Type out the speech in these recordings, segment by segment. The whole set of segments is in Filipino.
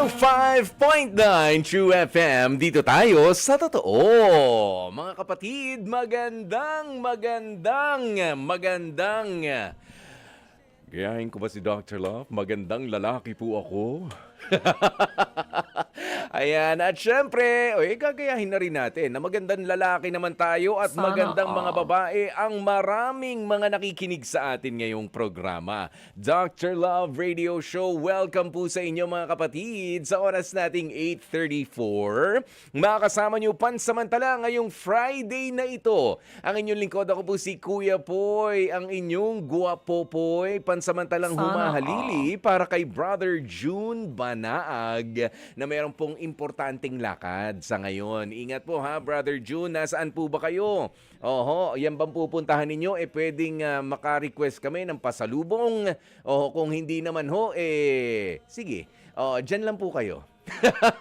105.9 True FM, dito tayo sa totoo. Mga kapatid, magandang. Gayahin ko ba si Dr. Love? Magandang lalaki po ako. Ayan, at syempre, gagayahin na rin natin na magandang lalaki naman tayo at Sana magandang mga all. babae ang maraming mga nakikinig sa atin ngayong programa. Dr. Love Radio Show, welcome po sa inyo mga kapatid sa oras nating 8:34. Makakasama nyo pansamantala ngayong Friday na ito. Ang inyong lingkod, ako po si Kuya Poy, ang inyong guwapopoy, pansamantalang Sana humahalili para kay Brother June Banaag na mayroon pong importanteng lakad sa ngayon. Ingat po ha, Brother June. Nasaan po ba kayo? Oho, yan bang pupuntahan ninyo? Pwedeng maka-request kami ng pasalubong. Oho, kung hindi naman ho, sige. Dyan lang po kayo.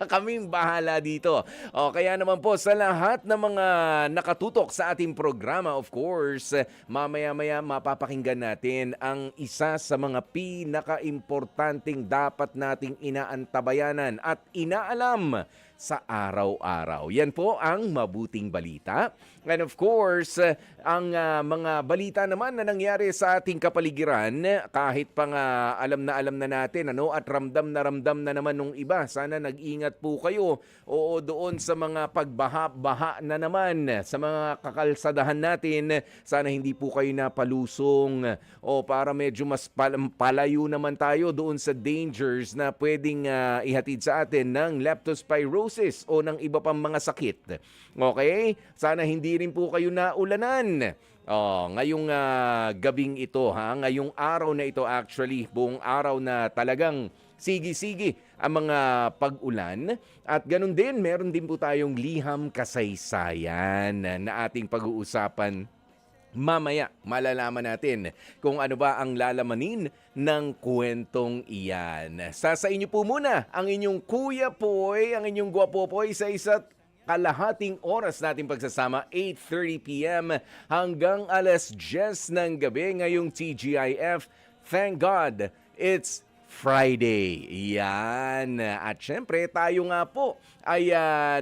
Kaming bahala dito. Kaya naman po sa lahat ng mga nakatutok sa ating programa, of course, mamaya-maya mapapakinggan natin ang isa sa mga pinaka-importanting dapat nating inaantabayanan at inaalam sa araw-araw. Yan po ang mabuting balita. And of course, ang mga balita naman na nangyari sa ating kapaligiran, kahit pa nga alam na natin at ramdam na naman nung iba. Sana nag-ingat po kayo. Oo, doon sa mga pagbaha na naman sa mga kakalsadahan natin. Sana hindi po kayo napalusong o para medyo mas palayo naman tayo doon sa dangers na pwedeng ihatid sa atin ng leptospirosis o ng iba pang mga sakit. Okay? Sana hindi rin po kayo naulanan. Ngayong gabing ito, ngayong araw na ito actually, buong araw na talagang sige-sige ang mga pag-ulan. At ganun din, meron din po tayong liham kasaysayan na ating pag-uusapan. Mamaya, malalaman natin kung ano ba ang lalamanin ng kwentong iyan. Sa inyo po muna ang inyong Kuya Poy, ang inyong Gwapopoy sa isa't kalahating oras nating pagsasama, 8:30 p.m. hanggang alas 10 ng gabi ngayong TGIF. Thank God, it's Friday. Yan. At syempre, tayo nga po ay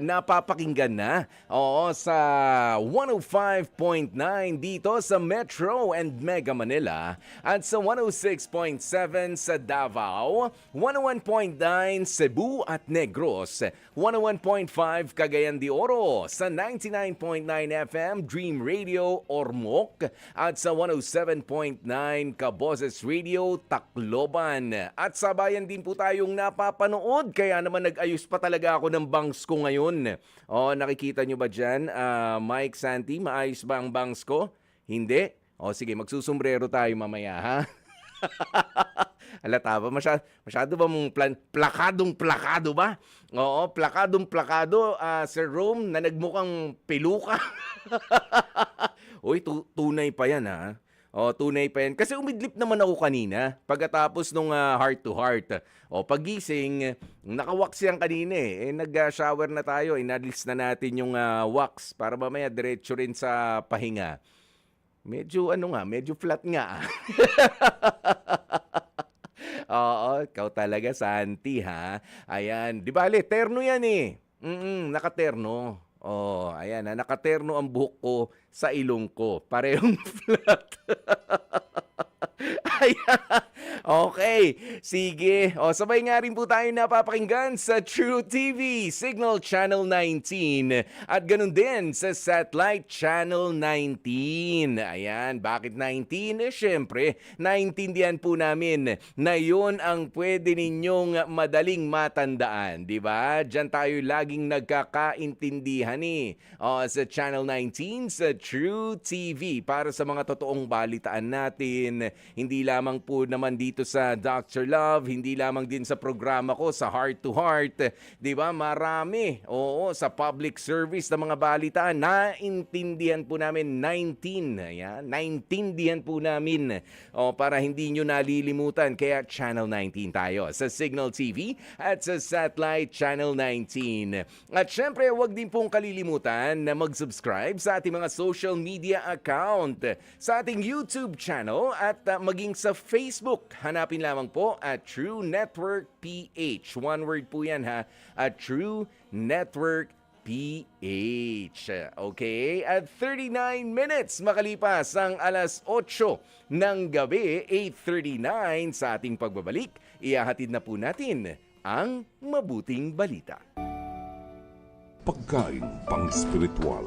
napapakinggan na sa 105.9 dito sa Metro and Mega Manila at sa 106.7 sa Davao, 101.9 Cebu at Negros, 101.5 Cagayan de Oro, sa 99.9 FM Dream Radio Ormoc at sa 107.9 Kaboses Radio Tacloban. At sabayan din po tayong napapanood, kaya naman nag-ayos pa talaga ako ng bangs ko ngayon. Nakikita nyo ba dyan, Mike Santi, maayos ba ang bangs ko? Hindi? Sige, magsusumbrero tayo mamaya, ha? Halata ba? Masyado ba mong plakadong-plakado ba? Oo, plakadong-plakado, Sir Rome, na nagmukhang peluka. Uy, tunay pa yan, ha? Tunay pa yan. Kasi umidlip naman ako kanina pagkatapos nung heart to heart. Pagising, naka-wax yan kanina nag-shower na tayo. Inalis na natin yung wax para mamaya diretso rin sa pahinga. Medyo medyo flat nga. Oo, ikaw talaga, Santi, ha? Ayan, di bale, terno yan nakaterno. Ayan, nakaterno ang buhok ko sa ilong ko. Parehong flat. Ayan. Okay, sige. Sabay nga rin po tayo napapakinggan sa True TV, Signal Channel 19. At ganun din sa Satellite Channel 19. Ayan, bakit 19? Syempre, naintindihan po namin na yun ang pwede ninyong madaling matandaan. Diba? Diyan tayo laging nagkakaintindihan sa Channel 19, sa True TV. Para sa mga totoong balitaan natin, hindi lamang po naman dito sa Dr. Love, hindi lamang din sa programa ko sa Heart to Heart, 'di ba? Marami. Sa public service na mga balitaan, naintindihan po namin 19. Ayan, naintindihan po namin. Para hindi nyo nalilimutan, kaya Channel 19 tayo sa Signal TV at sa Satellite Channel 19. At syempre, huwag din pong kalilimutan na mag-subscribe sa ating mga social media account, sa ating YouTube channel at maging sa Facebook Facebook, hanapin lamang po at True Network PH. One word po yan ha, at True Network PH. Okay? At 39 minutes makalipas ang alas 8 ng gabi, 8:39 sa ating pagbabalik, ihahatid na po natin ang mabuting balita. Pagkain pang-spiritual.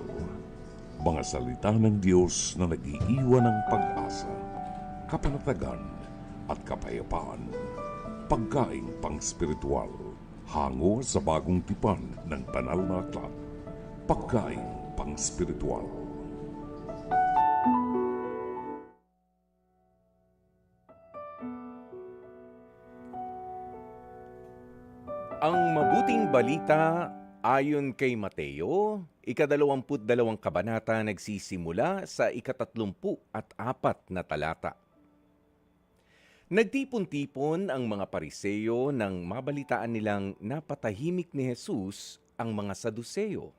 Mga salita ng Diyos na nag-iiwan ng pag-asa, kapanatagan at kapayapaan. Pagkain pang-spiritual. Hango sa bagong tipan ng banal na aklat. Pagkain pang-spiritual. Ang mabuting balita ayon kay Mateo, 22 kabanata nagsisimula sa 34 na talata. Nagtipon-tipon ang mga Pariseo nang mabalitaan nilang napatahimik ni Jesus ang mga Saduceo.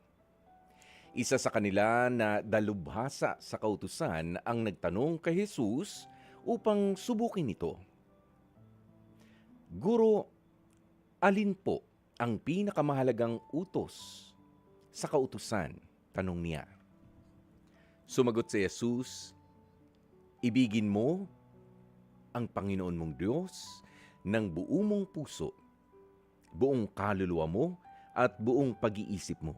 Isa sa kanila na dalubhasa sa kautusan ang nagtanong kay Jesus upang subukin ito. Guro, alin po ang pinakamahalagang utos sa kautusan? Tanong niya. Sumagot si Jesus, ibigin mo ang Panginoon mong Diyos ng buong mong puso, buong kaluluwa mo at buong pag-iisip mo.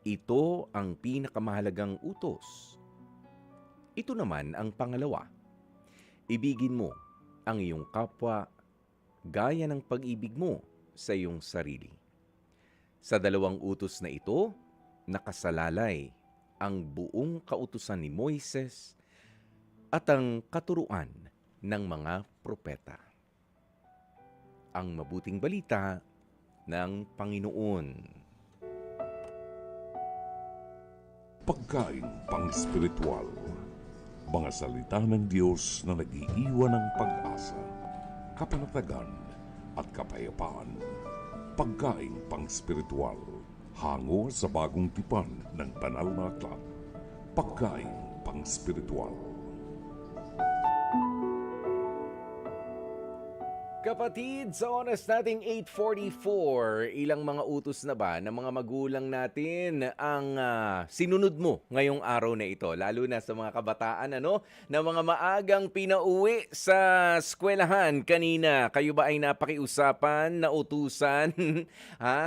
Ito ang pinakamahalagang utos. Ito naman ang pangalawa. Ibigin mo ang iyong kapwa gaya ng pag-ibig mo sa iyong sarili. Sa dalawang utos na ito, nakasalalay ang buong kautusan ni Moises at ang katuruan ng mga propeta. Ang mabuting balita ng Panginoon. Pagkain pang-spiritual. Mga salita ng Diyos na nag-iiwan ng pag-asa, kapanatagan at kapayapaan. Pagkain pang-spiritual. Hango sa bagong tipan ng banal na aklat. Pagkain pang-spiritual. Kapatid, sa oras nating 8:44, ilang mga utos na ba ng mga magulang natin ang sinunod mo ngayong araw na ito? Lalo na sa mga kabataan, na mga maagang pinauwi sa eskwelahan kanina. Kayo ba ay napakiusapan, nautusan?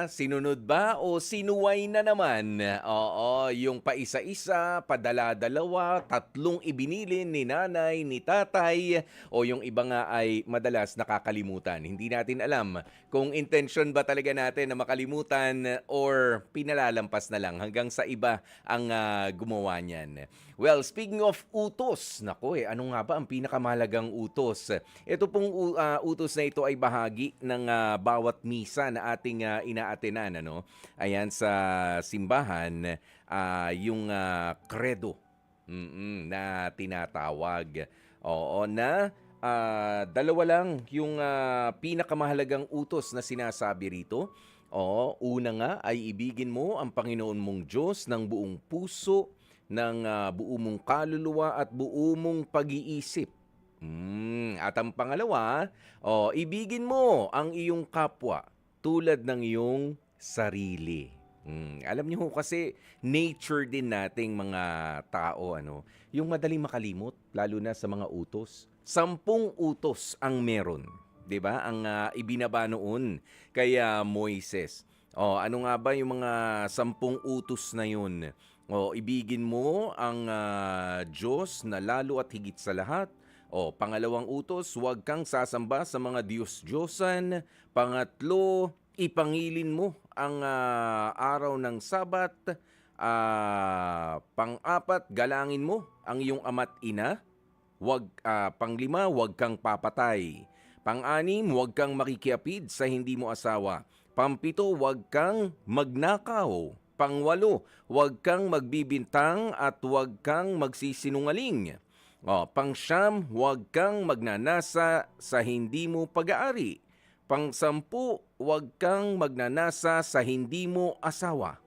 Sinunod ba o sinuway na naman? Oo, yung paisa-isa, padala-dalawa, 3 ibinilin ni nanay, ni tatay, o yung iba nga ay madalas nakakalimutan. Hindi natin alam kung intention ba talaga natin na makalimutan or pinalalampas na lang hanggang sa iba ang gumawa niyan. Well, speaking of utos, ano nga ba ang pinakamahalagang utos? Ito pong utos na ito ay bahagi ng bawat misa na ating inaatenan. Ayan, sa simbahan, yung credo na tinatawag. Oo, na dalawa lang yung pinakamahalagang utos na sinasabi rito. Una nga ay ibigin mo ang Panginoon mong Diyos ng buong puso, ng buong mong kaluluwa at buong mong pag-iisip. At ang pangalawa, ibigin mo ang iyong kapwa tulad ng iyong sarili. Alam niyo kasi nature din nating mga tao, yung madaling makalimot, lalo na sa mga utos. 10 utos ang meron, 'di ba? Ang ibinaba noon kay Moises. Ano nga ba yung mga 10 utos na 'yun? Ibigin mo ang Diyos na lalo at higit sa lahat. Pangalawang utos, huwag kang sasamba sa mga Diyos-Diyosan. Pangatlo, ipangilin mo ang araw ng Sabat. Pang-apat, galangin mo ang iyong ama't ina. Panglima, huwag kang papatay. Pang-anim, huwag kang makikiapid sa hindi mo asawa. Pang-7, huwag kang magnakaw. Pang-8, huwag kang magbibintang at huwag kang magsisinungaling. Pang-9, huwag kang magnanasa sa hindi mo pag-aari. Pang-10, huwag kang magnanasa sa hindi mo asawa.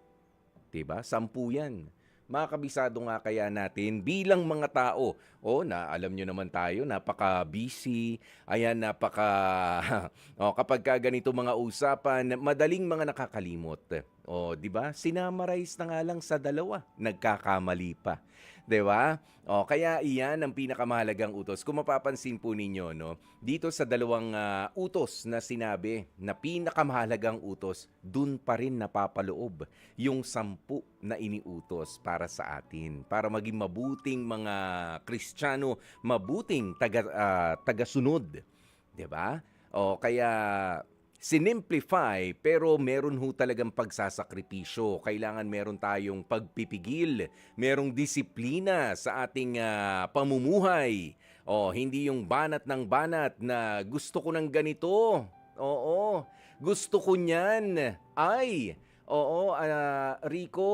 Diba? 10 yan. makakabisado nga kaya natin bilang mga tao. Na alam nyo naman tayo, napaka-busy, ayan, kapag ka ganito mga usapan, madaling mga nakakalimot. Di ba? Sinamarize na nga lang sa dalawa, nagkakamali pa. 'Di ba? Kaya iyan ang pinakamahalagang utos. Kung mapapansin po ninyo, no, dito sa dalawang utos na sinabi na pinakamahalagang utos, dun pa rin napapaloob yung 10 na iniutos para sa atin. Para maging mabuting mga Kristiyano, mabuting tagasunod. 'Di ba? Kaya sinimplify pero meron ho talagang pagsasakripisyo. Kailangan meron tayong pagpipigil, merong disiplina sa ating pamumuhay. Hindi yung banat ng banat na gusto ko ng ganito. Gusto ko niyan. Rico,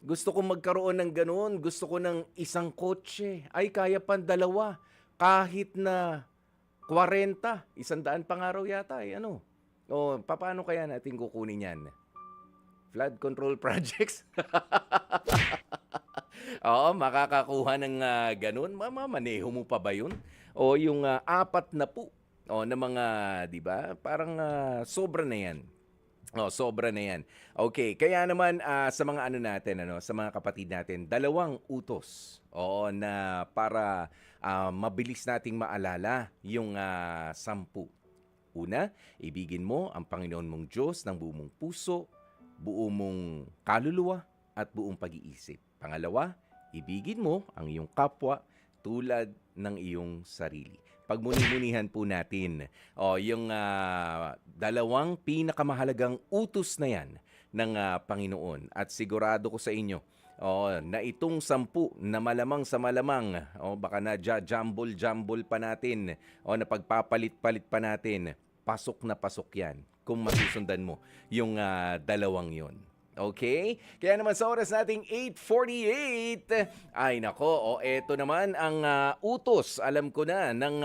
gusto ko magkaroon ng ganun. Gusto ko ng isang kotse. Kaya pa 2. Kahit na 40, 100 pa nga raw yata paano kaya natin kukunin yan? Flood control projects? Makakakuha ng ganun. Maneho mo pa ba yun? Yung 4 na po na mga, di ba? Parang sobra na yan. Sobra na yan. Okay, kaya naman sa mga sa mga kapatid natin, 2 utos. Na para mabilis nating maalala yung 10. Una, ibigin mo ang Panginoon mong Diyos ng buong mong puso, buong mong kaluluwa at buong pag-iisip. Pangalawa, ibigin mo ang iyong kapwa tulad ng iyong sarili. Pagmuni-munihan po natin yung 2 pinakamahalagang utos na yan ng Panginoon. At sigurado ko sa inyo, na itong 10 na malamang sa malamang, baka na jumble pa natin, na pagpapalit-palit pa natin, pasok na pasok yan kung masusundan mo yung 2 yon. Okay? Kaya naman sa oras nating 8:48, eto naman ang utos, alam ko na, ng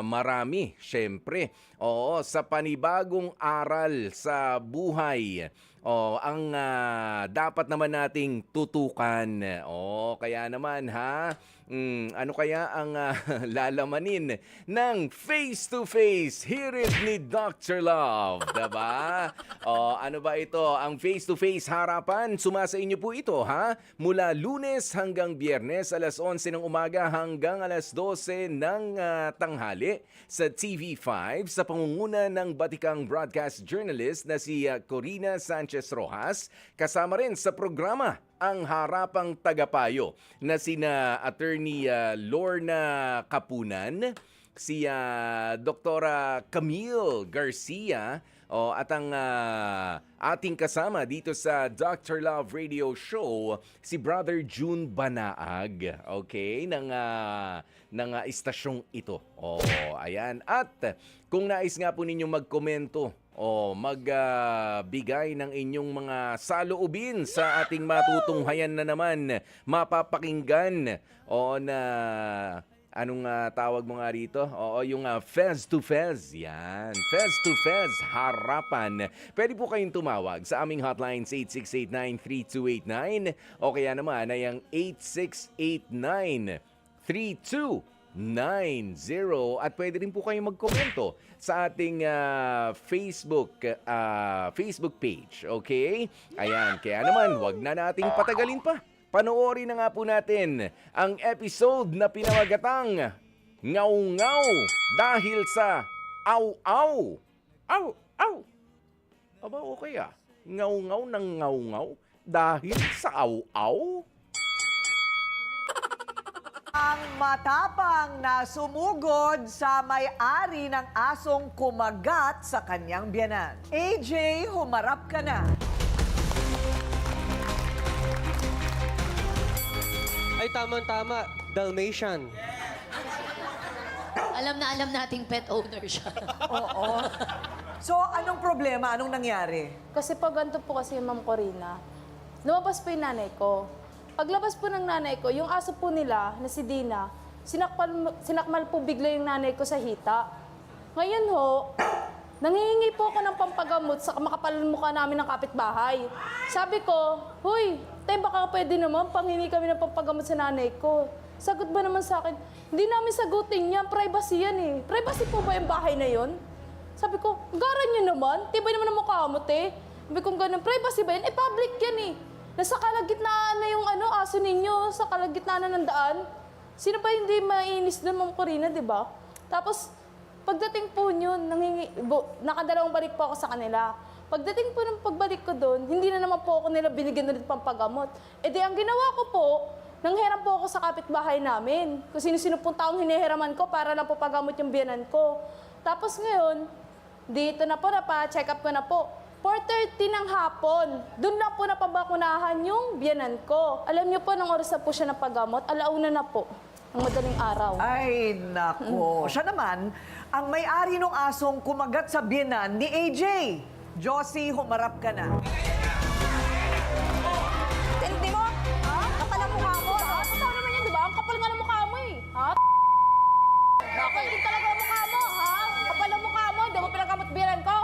marami, syempre. Sa panibagong aral sa buhay. Ang dapat naman nating tutukan. Kaya naman ano kaya ang lalamanin ng face-to-face hirit ni Dr. Love, diba? Ano ba ito? Ang face-to-face harapan, sumasa inyo po ito, mula Lunes hanggang Biyernes, alas 11 ng umaga hanggang alas 12 ng tanghali sa TV5 sa pangunguna ng batikang broadcast journalist na si Corina Sanchez Rojas. Kasama rin sa programa ang harapang tagapayo na sina Attorney Lorna Kapunan, si Dr. Camille Garcia, at ang ating kasama dito sa Dr. Love Radio Show, si Brother June Banaag, okay, ng istasyong ito. Ayan. At kung nais nga po ninyong magkomento magbigay ng inyong mga saloobin sa ating matutunghayan na naman, mapapakinggan na anong tawag mo nga rito? Yung Fez to Fez. Yan. Fez to Fez harapan. Pwede po kayong tumawag sa aming hotlines 8689-3289 o kaya naman ay ang 8689-3290 at pwede rin po kayong magkomento sa ating Facebook page. Okay? Ayan. Kaya naman, wag na nating patagalin pa. Panoorin na nga po natin ang episode na pinamagatang Ngaw-Ngaw dahil sa Aw-Aw. Aw-Aw. Aba, okay Ngaw-Ngaw ng ngaw-ngaw dahil sa Aw-Aw. Ang matapang na sumugod sa may-ari ng asong kumagat sa kanyang biyanan. AJ, humarap ka na. Ay, tama-tama. Dalmatian. Alam na alam nating pet owner siya. Oo. So, anong problema? Anong nangyari? Kasi pag ganito po kasi Ma'am Corina, lumabas po yung nanay ko. Paglabas po ng nanay ko, yung aso po nila, na si Dina, sinakmal po bigla yung nanay ko sa hita. Ngayon ho, Nangihingi po ako ng pampagamot sa makapal mukha namin ng kapitbahay. Sabi ko, huy, tay baka pwede naman panghingi kami ng pampagamot sa nanay ko. Sagot ba naman sa akin, hindi namin sagutin yan, privacy yan eh. Privacy po ba yung bahay na yon? Sabi ko, garan nyo naman, tibay naman ang mukha mo, te. Sabi ko, ganun, privacy ba yan? Eh, public yan eh. Nasa kalagitnaan na yung aso ninyo, sa kalagitnaan na ng daan. Sino ba hindi mainis doon, Ma'am Corina, di ba? Tapos, pagdating po nyo, nakadalawang balik po ako sa kanila. Pagdating po ng pagbalik ko doon, hindi na naman po ako nila binigyan ulit pampagamot. E di, ang ginawa ko po, nanghiram po ako sa kapitbahay namin. Kung sino-sino pong taong hinihiraman ko para lang po pagamot yung biyanan ko. Tapos ngayon, dito na po, napa-check up ko na po. 4:30 ng hapon, doon na po napabakunahan yung biyanan ko. Alam niyo po, nung oras na po siya napagamot, alauna na po, ng madaling araw. Ay, nako. Siya naman, ang may-ari ng asong kumagat sa biyenan ni AJ. Josie, humarap ka na. Hindi mo? Ha? Kapal ang mukha mo. Ha? Totoo naman yan, di ba? Ang kapal nga ng mukha mo eh. Ha? Kapal din talaga ang mukha mo, ha? Kapal ang mukha mo, hindi mo pinagamot biyanan ko.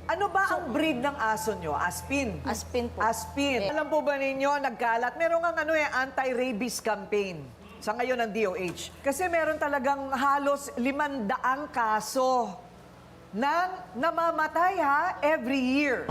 Ano ba ang breed ng aso nyo? Aspin? Aspin po. Aspin. Alam po ba ninyo, nagkalat, meron nga anti-rabies campaign sa ngayon ng DOH. Kasi meron talagang halos 500 kaso ng namamatay every year.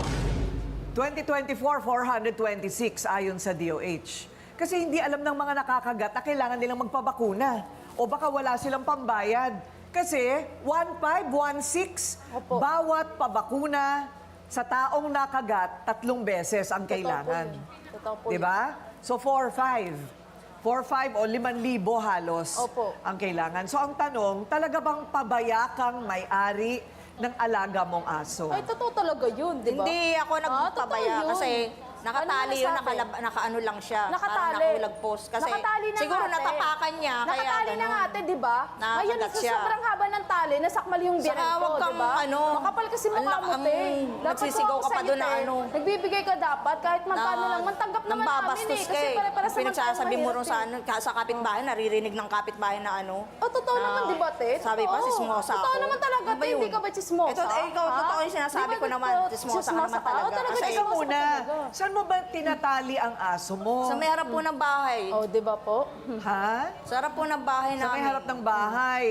2024, 426 ayon sa DOH. Kasi hindi alam ng mga nakakagat na kailangan nilang magpabakuna. O baka wala silang pambayad. Kasi 1,516 Opo. bawat pabakuna sa taong nakagat 3 beses ang kailangan. Totoo po Di ba? So 4,500. 4,500 o 5,000 halos Opo. ang kailangan. So ang tanong, talaga bang pabaya kang may-ari ng alaga mong aso? Ay, totoo talaga yun, di ba? Hindi ako nagpapabaya totoo yun. kasi nakatali yun, Ano nasabi? nakaano lang siya. Nakatali. Parang nakahulag post. Kasi Nakatali na siguro nga, ate. natapakan niya. Nakatali kaya na ganun. nga ate, di ba? Ngayon, Nakakagat sa siya. sobrang haba ng tali, nasakmal yung biyanan Saka ko, wag kang di ba? ano, Makapal kasi mukha ang- mo, ang te. Dapat nagsisigaw ako ka pa sa'yo, doon na te. ano. Nagbibigay ka dapat, kahit magkano Na- lang. Mantanggap naman namin nambabastos eh. ka Kasi eh. para sa Pinagsasabi mo rin mahirap sa, eh. ano, sa kapitbahay, naririnig ng kapitbahay na ano. Oh, totoo na naman, di ba, te? Sabi pa, Totoo. sismosa ako. Totoo naman talaga, Ano ba te. yun? Hindi ka ba chismosa? Ito, ikaw, Ha? totoo yung sinasabi Di ba ko naman. totoo, Chismosa ka naman chismosa talaga. Oh, talaga, Kasi- Teka chismosa ka muna, talaga. saan mo ba tinatali ang aso mo? Sa may harap po ng bahay. Oh, di ba po? Ha? Sa harap po ng bahay Sa namin. may harap ng bahay.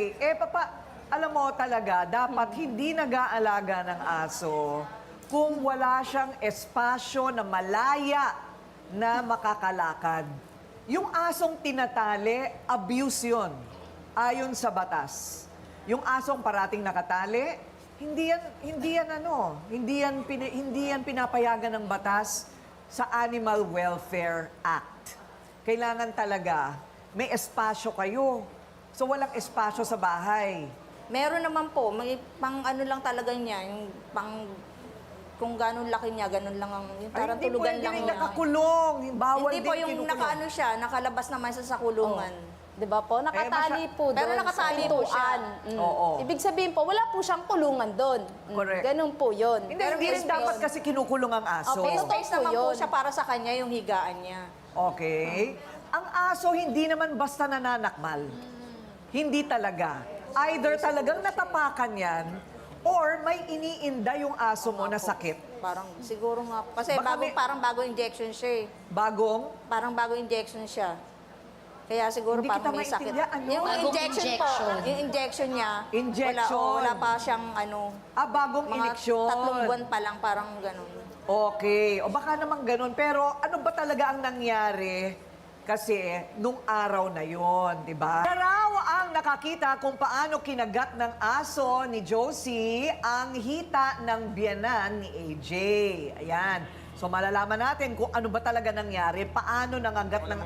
Alam mo talaga, dapat hindi nag-aalaga ng aso kung wala siyang espasyo na malaya na makakalakad. Yung asong tinatali, abuse yun, ayon sa batas. Yung asong parating nakatali, hindi yan pinapayagan ng batas sa Animal Welfare Act. Kailangan talaga may espasyo kayo. So walang espasyo sa bahay. Meron naman po, may pang ano lang talaga niya, yung pang kung gano'n laki niya, gano'n lang ang, yung Ay, parang hindi tulugan pwede lang rin niya. nakakulong. Bawal Hindi din po yung kinukulong. nakaano siya, nakalabas naman siya sa kulungan. Di ba po? Nakatali po doon. Pero nakatali po siya. Oo. Ibig sabihin po, wala po siyang kulungan doon. Correct. Ganun po yun. Hindi, Pero hindi may rin dapat space. kasi kinukulong ang aso. May Totoo space po naman po yun. siya para sa kanya, yung higaan niya. Okay. Ang aso hindi naman basta nananakmal. Hindi talaga. Either talagang natapakan yan or may iniinda yung aso mo na sakit. Parang siguro nga. Kasi Baka bago, may- parang bago injection siya eh. Bagong? Parang bago injection siya. Kaya siguro Hindi parang kita may sakit. maintindihan. Ano? Yung Bagong injection, po, injection. yung injection niya, Injection. wala pa siyang ano, Bagong mga ineksyon. 3 buwan pa lang, parang ganun. Okay. O baka naman ganun. Pero ano ba talaga ang nangyari? Kasi nung araw na yon, di ba? Raw ang nakakita kung paano kinagat ng aso ni Josie ang hita ng biyanan ni AJ. Ayan. So malalaman natin kung ano ba talaga nangyari, paano nangagat ng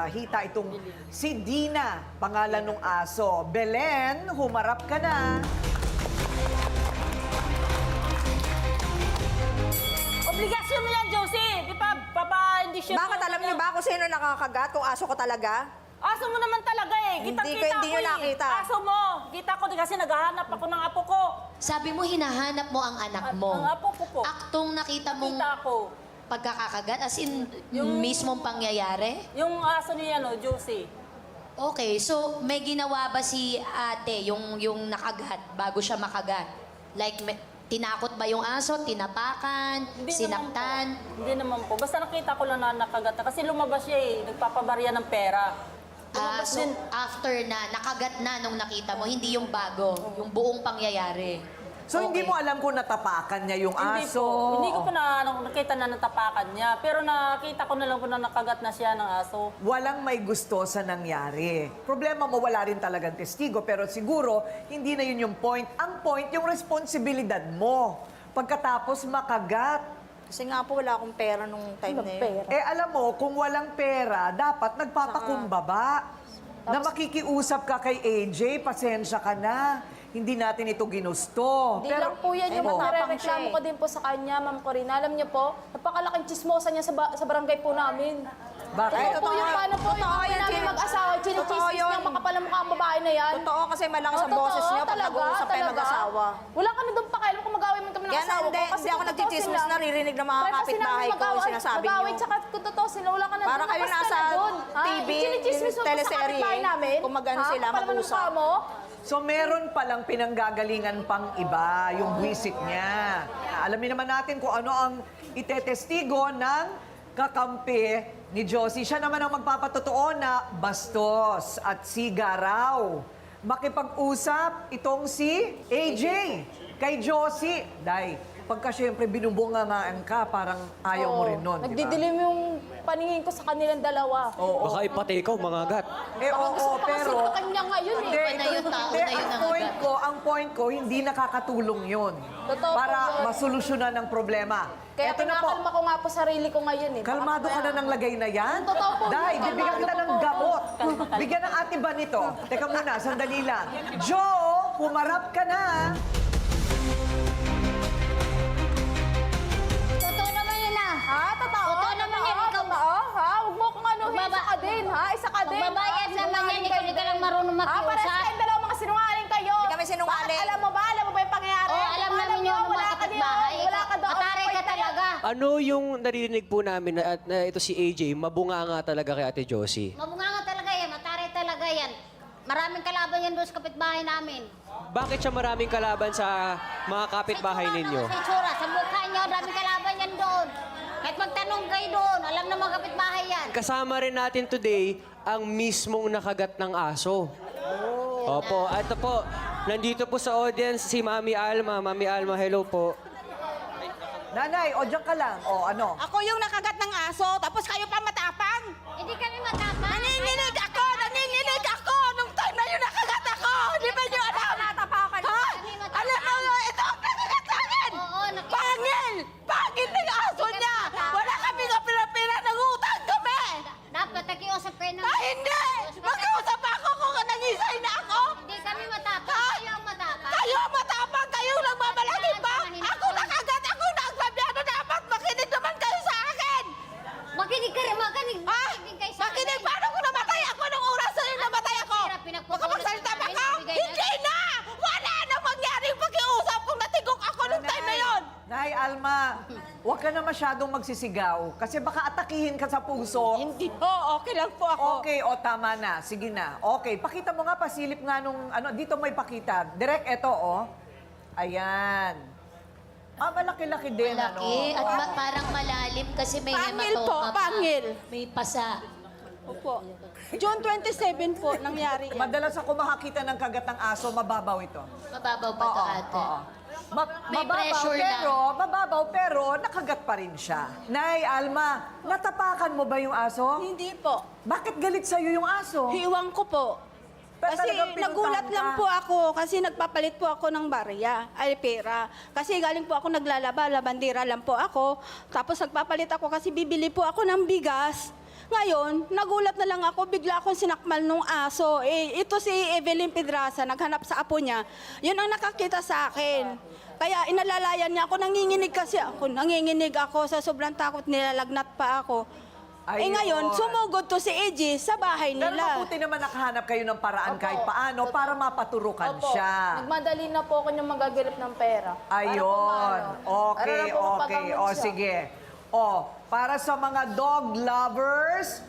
hita itong si Dina, pangalan ng aso. Belen, humarap ka na. Obligasyon mo yan, Josie. Di ba, hindi siya... Bakit alam niyo ba kung sino nakakagat? Kung aso ko talaga? Aso mo naman talaga eh. Hindi Kitang-kita ko- hindi ko nyo eh. nakita. Aso mo. Kita ko kasi naghahanap ako ng apo ko. Sabi mo, hinahanap mo ang anak mo. Ang apo ko po. Aktong nakita mong Kita ko. pagkakakagat, as in, yung mismong pangyayari? Yung aso niya, no, Josie. Okay, so may ginawa ba si ate, yung nakagat, bago siya makagat? Like, tinakot ba yung aso? Tinapakan? Sinaktan? Hindi naman po. Basta nakita ko lang na nakagat na. Kasi lumabas siya eh. Nagpapabarya ng pera. Lumabas So din. after na, nakagat na nung nakita mo, hindi yung bago, yung buong pangyayari. So hindi Okay. mo alam kung natapakan niya yung Hindi aso? po. Hindi ko po nakita na natapakan niya. Pero nakita ko na lang po na nakagat na siya ng aso. Walang may gusto sa nangyari. Problema mo, wala rin talagang testigo, pero siguro, hindi na yun yung point. Ang point, yung responsibilidad mo. Pagkatapos makagat. Kasi nga po wala akong pera nung time na yun. Eh alam mo, kung walang pera, dapat nagpapakumbaba. Na makikiusap ka kay AJ, pasensya ka na. Hindi natin ito ginusto. Hindi lang po yan yung matapang nare-reklamo siya eh. ko din po sa kanya, Ma'am Corina. Alam niyo po, napakalaking chismosa niya sa barangay po namin. Bakit? Ito po yung paano po yung Totoo kami yan, namin Jin. mag-asawa, Totoo chinichismis yun. niya makapal ang mukha ang babae na yan. Totoo kasi malakas ang Oo, boses totoo, niya pag talaga, nag-uusap kayo talaga. mag-asawa. Wala kami doon pakialam kung mag-away man kami ng Kaya asawa ko. hindi ako kung totoo nagchichismis, sila. naririnig ng mga Kaya kasi kapitbahay namin ko yung sinasabi mag-away, niyo. tsaka kung totoo sila, wala ka na Para doon, kayo labas ka nasa na doon. Ha? TV, Chinichismis mo pa sa teleserye, kapitbahay namin. kung mag-ano Ha? sila, Kapal naman ang mag-usap. mukha mo. So meron palang pinanggagalingan pang iba, yung buwisit niya. Alamin naman natin kung ano ang itetestigo ng kakampi ni Josie. Siya naman ang magpapatotoo na bastos at siga raw. Makipag-usap itong si AJ kay Josie. Day, pagka syempre binubungangaan ka, parang ayaw mo rin nun, di ba? Nagdidilim yung paningin ko sa kanilang dalawa. Baka ipatay ikaw, mga gat. Eh, oo, pero... Kasi kanya ngayon eh. Hindi, Iba na yung tao hindi, na yun ang point ko, hindi nakakatulong yun. Totoo po Para yun. masolusyonan ng problema. Kaya Eto na po. kinakalma ko nga po sarili ko ngayon eh. Kalmado ka na ng lagay na yan? Totoo po. Day, bibigyan kita ng Kalmado po. gamot. Bigyan ng ate ba nito? Teka muna, sandali lang. Joe, humarap ka na. Totoo naman yun ah. Ha? Totoo? Totoo naman yan, ikaw. Totoo? Ha? Huwag mo akong anuhin. Isa ka din, ha? Isa ka din. Magbabayad ha? naman yan, Sinungaling ikaw, hindi ka lang marunong Ha? makiusap. Pares kayong dalawang mga sinungaling kayo. Hindi kami sinungaling. Bakit alam mo ba? Alam mo ba yung pangyayari? Oo, alam Kung namin nyo, yun, wala mga ka din. kapitbahay. Wala ka doon. Mataray ka talaga. Ano yung narinig po namin na ito si AJ, mabunga nga talaga kay Ate Josie? Mabunga nga talaga yan, mataray talaga yan. Maraming kalaban yan doon sa kapitbahay namin. Bakit siya maraming kalaban sa mga kapitbahay ninyo? Sa itsura, sa mukha niyo, maraming kalaban yan doon. Kahit magtanong kayo doon, alam na mga kapitbahay yan. Kasama rin natin today ang mismong nakagat ng aso. Opo, at ito po, nandito po sa audience si Mami Alma. Mami Alma, hello po. Nanay, o dyan ka lang. O ano? Ako yung nakagat ng aso, tapos kayo pa matapang. Hindi kami matapang. Nanginginig ako! Nung time na yun nakagat ako! Hindi ba nyo alam? Natapakan. Ha? Kami matapang. Alam mo, ito ang nakagat sa akin! Oo, Pangil! Pangil na yung aso niya! Wala kami nga pila-pila, nangutang kami! Dapat nakiusap kayo ng... Ah, hindi! Mag-uusap ako kung nangisay na ako! Hindi kami matapang. Ha? Kayo ang matapang. Kayo matapang! Kayo lang mamalaki pa! Ako nakagat! Ako nagsabyado! Dapat makinig naman kayo sa akin! Makinig ka rin, makinig. Ha? Makinig kayo sa Makinig! amin. Paano kung namatay ako nung oras na yun namatay ako? Hirap, pinagpupunan Makapagsalita ka ba namin, ka? ibigay Hindi na! Wala na mangyaring pakiusap kung natigok ako nung time na yun! Nay, Alma, huwag ka na masyadong magsisigaw. Kasi baka atakihin ka sa puso. Hindi po, okay lang po ako. Okay, o tama na. Sige na. Okay, pakita mo nga, pasilip nga nung, ano, dito may pakita. Direct, eto, oh. Ayan. Ah, malaki-laki din, ano? Malaki at parang malalim kasi may Pangil po, hematoma pa. pangil. May pasa. Opo. June 27 po nangyari yan. Madalas ako makakita ng kagat ng aso, mababaw ito. Mababaw pa to, ate. May pressure Mababaw, pero nakagat pa rin siya. Nay, Alma, natapakan mo ba yung aso? Hindi po. Bakit galit sa'yo yung aso? Hiwang ko po. Kasi Talagang pinuntahan nagulat ka? lang po ako kasi nagpapalit po ako ng barya, ay pera. Kasi galing po ako naglalaba, labandera lang po ako. Tapos nagpapalit ako kasi bibili po ako ng bigas. Ngayon, nagulat na lang ako, bigla akong sinakmal nung aso. Eh, ito si Evelyn Pedraza, naghanap sa apo niya. Yun ang nakakita sa akin. Kaya inalalayan niya ako, nanginginig kasi ako. Nanginginig ako, sa sobrang takot nilalagnat pa ako. Eh Ayun. ngayon, sumugod to si EJ sa bahay Pero nila. mabuti naman nakahanap kayo ng paraan kahit paano para mapaturukan Opo. siya. Nagmadali na po ako niyang magagilip ng pera. Ayun. Okay, Para po okay. mapagamot O, siya. sige. Para sa mga dog lovers,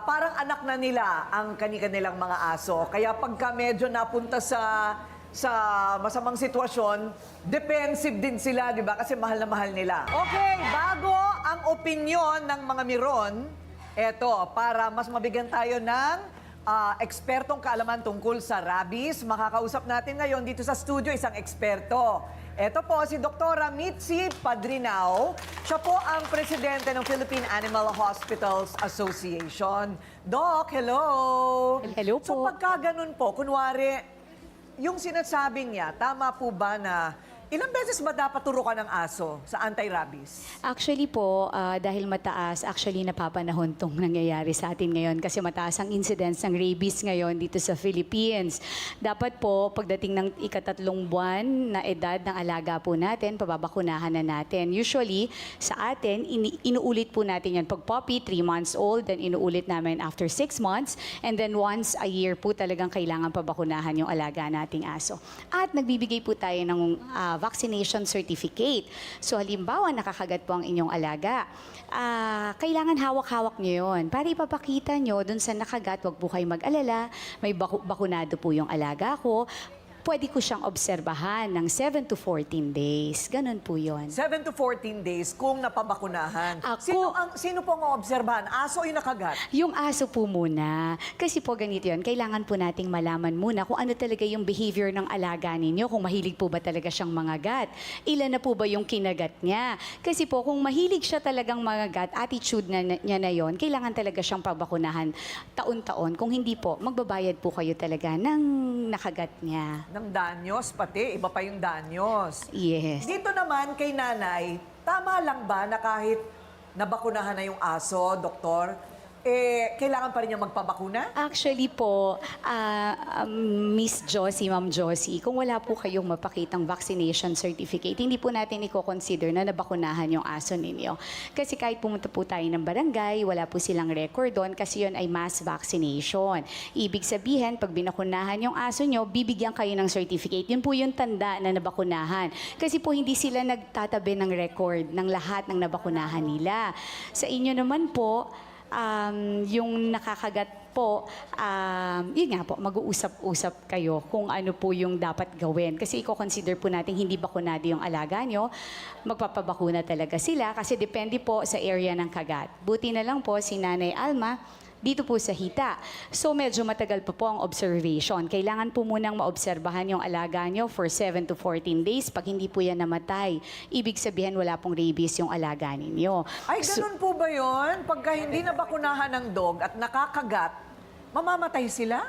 parang anak na nila ang kanilang mga aso. Kaya pagka medyo napunta sa masamang sitwasyon, defensive din sila, di ba? Kasi mahal na mahal nila. Okay, bago ang opinyon ng mga Miron, eto, para mas mabigyan tayo ng ekspertong kaalaman tungkol sa rabies, makakausap natin ngayon dito sa studio isang eksperto. Ito po si Dr. Mitzi Padrinao. Siya po ang presidente ng Philippine Animal Hospitals Association. Doc, hello! Hello po. So pagka ganun po, kunwari, yung sinasabi niya, tama po ba na ilang beses ba dapat turukan ng aso sa anti-rabies? Actually po, dahil mataas, actually napapanahon tong nangyayari sa atin ngayon kasi mataas ang incidence ng rabies ngayon dito sa Philippines. Dapat po, pagdating ng ika-3 buwan na edad ng alaga po natin, pababakunahan na natin. Usually, sa atin, inuulit po natin yan. Pag puppy, 3 months old, then inuulit namin after 6 months, and then once a year po talagang kailangan pabakunahan yung alaga nating aso. At nagbibigay po tayo ng vaccination certificate. So halimbawa, nakakagat po ang inyong alaga. Kailangan hawak-hawak nyo yun. Para ipapakita nyo dun sa nakagat, wag po kayo mag-alala, may bakunado po yung alaga ko. Pwede ko siyang obserbahan ng 7 to 14 days. Ganun po yun. 7 to 14 days kung napabakunahan. Ako- Sino po ang obserbahan? Aso o yung nakagat? Yung aso po muna. Kasi po ganito yun, kailangan po nating malaman muna kung ano talaga yung behavior ng alaga ninyo, kung mahilig po ba talaga siyang mangagat. Ilan na po ba yung kinagat niya? Kasi po kung mahilig siya talagang mangagat, attitude niya na yon, kailangan talaga siyang pabakunahan taon-taon. Kung hindi po, magbabayad po kayo talaga ng nakagat niya. Ng danyos pati, iba pa yung danyos. Yes. Dito naman kay nanay, tama lang ba na kahit nabakunahan na yung aso, doktor, kailangan pa rin niya magpabakuna? Actually po, Miss Josie, Ma'am Josie, kung wala po kayong mapakitang vaccination certificate, hindi po natin i-consider na nabakunahan yung aso ninyo. Kasi kahit pumunta po tayo ng barangay, wala po silang record doon kasi yun ay mass vaccination. Ibig sabihin, pag binakunahan yung aso nyo, bibigyan kayo ng certificate. Yun po yung tanda na nabakunahan. Kasi po hindi sila nagtatabi ng record ng lahat ng nabakunahan nila. Sa inyo naman po, yung nakakagat po, yun nga po, mag-uusap-usap kayo kung ano po yung dapat gawin. Kasi i-consider po natin hindi bakunado yung alaga nyo, magpapabakuna talaga sila kasi depende po sa area ng kagat. Buti na lang po si Nanay Alma, dito po sa hita. So medyo matagal pa po ang observation. Kailangan po munang maobserbahan yung alaga nyo for 7 to 14 days. Pag hindi po yan namatay, ibig sabihin wala pong rabies yung alaga ninyo. Ay, ganun po ba yun? Pagka hindi nabakunahan ng dog at nakakagat, mamamatay sila?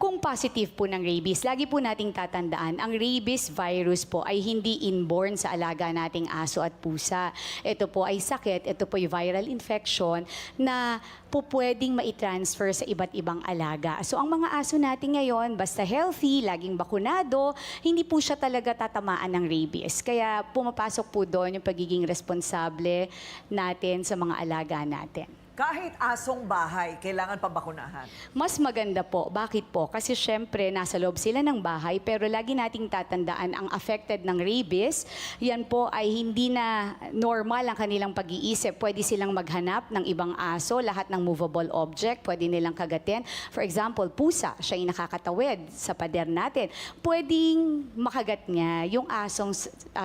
Kung positive po ng rabies, lagi po nating tatandaan, ang rabies virus po ay hindi inborn sa alaga nating aso at pusa. Ito po ay sakit, ito po ay viral infection na po pwedeng maitransfer sa iba't ibang alaga. So ang mga aso natin ngayon, basta healthy, laging bakunado, hindi po siya talaga tatamaan ng rabies. Kaya pumapasok po doon yung pagiging responsable natin sa mga alaga natin. Kahit asong bahay, kailangan pabakunahan. Mas maganda po. Bakit po? Kasi syempre, nasa loob sila ng bahay, pero lagi nating tatandaan ang affected ng rabies, yan po ay hindi na normal ang kanilang pag-iisip. Pwede silang maghanap ng ibang aso, lahat ng movable object, pwede nilang kagatin. For example, pusa, siya ay nakakatawid sa pader natin. Pwedeng makagat niya yung asong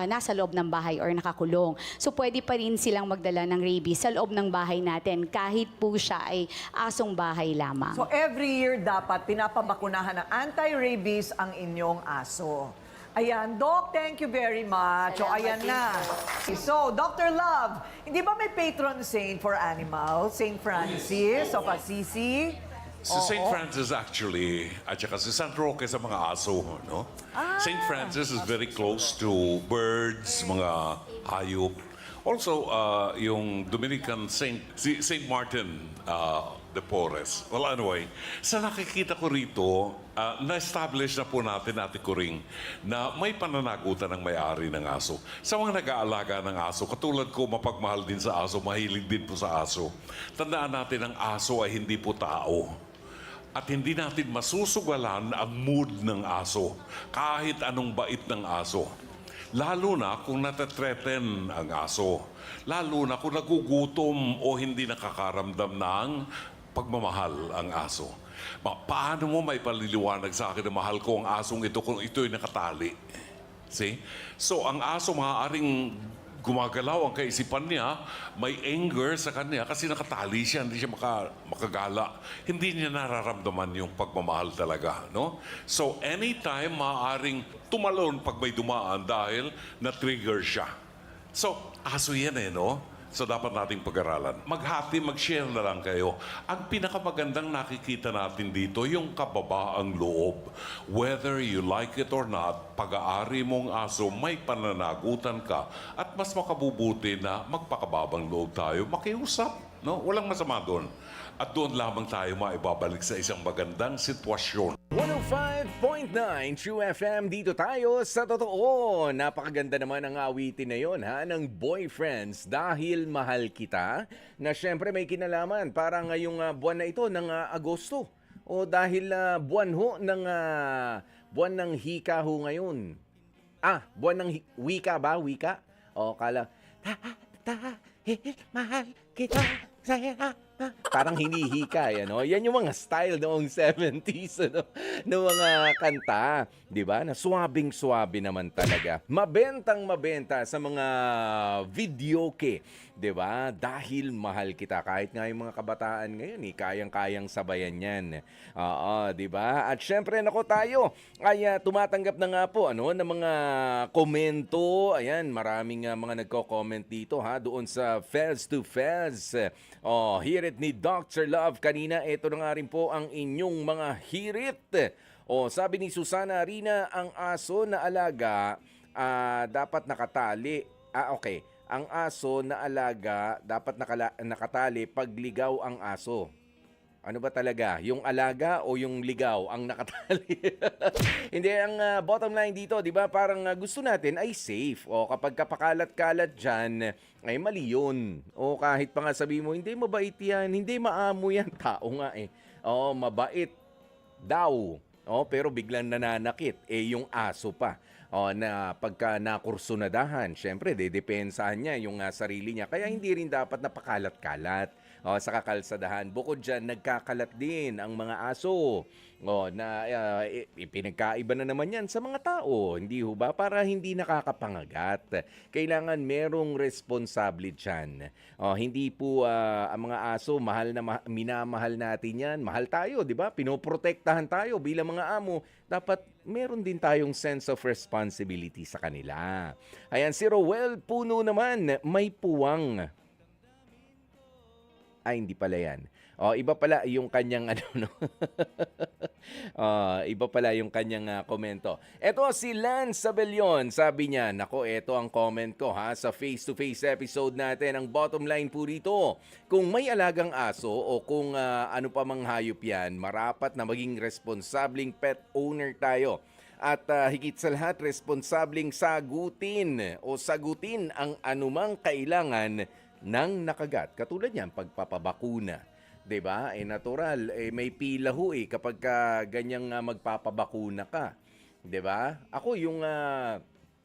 nasa loob ng bahay or nakakulong. So pwede pa rin silang magdala ng rabies sa loob ng bahay natin, kahit po siya ay asong bahay lamang. So every year dapat pinapabakunahan ng anti-rabies ang inyong aso. Ayan, Doc, thank you very much. So ayan na. So, Dr. Love, hindi ba may patron saint for animals? Saint Francis of Assisi? Si St. Francis actually, at saka si San Roque sa mga aso, no? St. Francis is very close to birds, mga hayop. Also, yung Dominican Saint Martin de Porres. Well, anyway, sa nakikita ko rito, na-establish na po natin, Ate Coring, na may pananagutan ng may-ari ng aso. Sa mga nag-aalaga ng aso, katulad ko, mapagmahal din sa aso, mahilig din po sa aso. Tandaan natin, ang aso ay hindi po tao. At hindi natin masusugalan ang mood ng aso, kahit anong bait ng aso. Lalo na kung natatreten ang aso. Lalo na kung nagugutom o hindi nakakaramdam ng pagmamahal ang aso. Paano mo may paliliwanag sa akin na mahal ko ang asong ito kung ito'y nakatali? See? So ang aso maaaring gumagalaw ang kaisipan niya, may anger sa kanya kasi nakatali siya, hindi siya makagala. Hindi niya nararamdaman yung pagmamahal talaga, no? So anytime maaaring tumalon pag may dumaan dahil na-trigger siya. So aso yan no? So dapat nating pag-aralan. Maghati, mag-share na lang kayo. Ang pinakamagandang nakikita natin dito, yung kababaang loob. Whether you like it or not, pag-aari mong aso, may pananagutan ka at mas makabubuti na magpakababang loob tayo, makiusap. No? Walang masama doon. At doon lamang tayo maibabalik sa isang magandang sitwasyon. 105.9 True FM, dito tayo sa totoo. Napakaganda naman ang awitin na yon ng Boyfriends, Dahil Mahal Kita, na syempre may kinalaman para ngayong buwan na ito ng Agosto. O dahil buwan buwan ng hika ho ngayon. Buwan ng wika ba? Wika? O kala, dahil mahal kita sa'yo. Parang hinihika, no? Yan yung mga style noong 70s, ano? ng mga kanta, di ba? Na swabing-swabe naman talaga. Mabentang mabenta sa mga videoke, di ba? Dahil mahal kita. Kahit nga yung mga kabataan ngayon, kayang-kayang sabayan yan. Oo, di ba? At syempre, nako tayo, ay tumatanggap na nga po, ng mga komento. Ayan, maraming mga nagko-comment dito, doon sa Fez to Fez. Hirit ni Dr. Love kanina. Ito na nga rin po ang inyong mga hirit. Sabi ni Susana Arina, ang aso na alaga dapat nakatali. Okay. Ang aso na alaga dapat nakatali pag ligaw ang aso. Ano ba talaga? Yung alaga o yung ligaw ang nakatali? Hindi, ang bottom line dito, di ba, parang gusto natin ay safe. O kapag kapakalat-kalat dyan, ay mali yun. O kahit pa nga sabi mo, hindi mabait yan, hindi maamo yan. Tao nga mabait daw. Pero biglang nananakit. Yung aso pa. Na pagka nakursunadahan, syempre, dedepensahan niya yung sarili niya. Kaya hindi rin dapat napakalat-kalat sa kakalsadahan. Bukod dyan, nagkakalat din ang mga aso. Na pinagkaiba na naman yan sa mga tao. Hindi ho ba? Para hindi nakakapangagat. Kailangan merong responsable dyan. Hindi po ang mga aso, minamahal natin yan. Mahal tayo, di ba? Pinoprotektahan tayo bilang mga amo. Dapat meron din tayong sense of responsibility sa kanila. Ayan, si Rowel Puno naman, may puwang. Hindi pala yan. Iba pala yung kanyang iba pala yung kanyang komento. Ito si Lance Sabellion, sabi niya, nako, ito ang comment ko sa face-to-face episode natin. Ang bottom line po rito, kung may alagang aso o kung ano pa mang hayop yan, marapat na maging responsableng pet owner tayo. At higit sa lahat, responsableng sagutin ang anumang kailangan ng nakagat. Katulad niyan, pagpapabakuna. 'Di ba? Natural, may pila ho kapag ganyang magpapabakuna ka. 'Di ba? Ako yung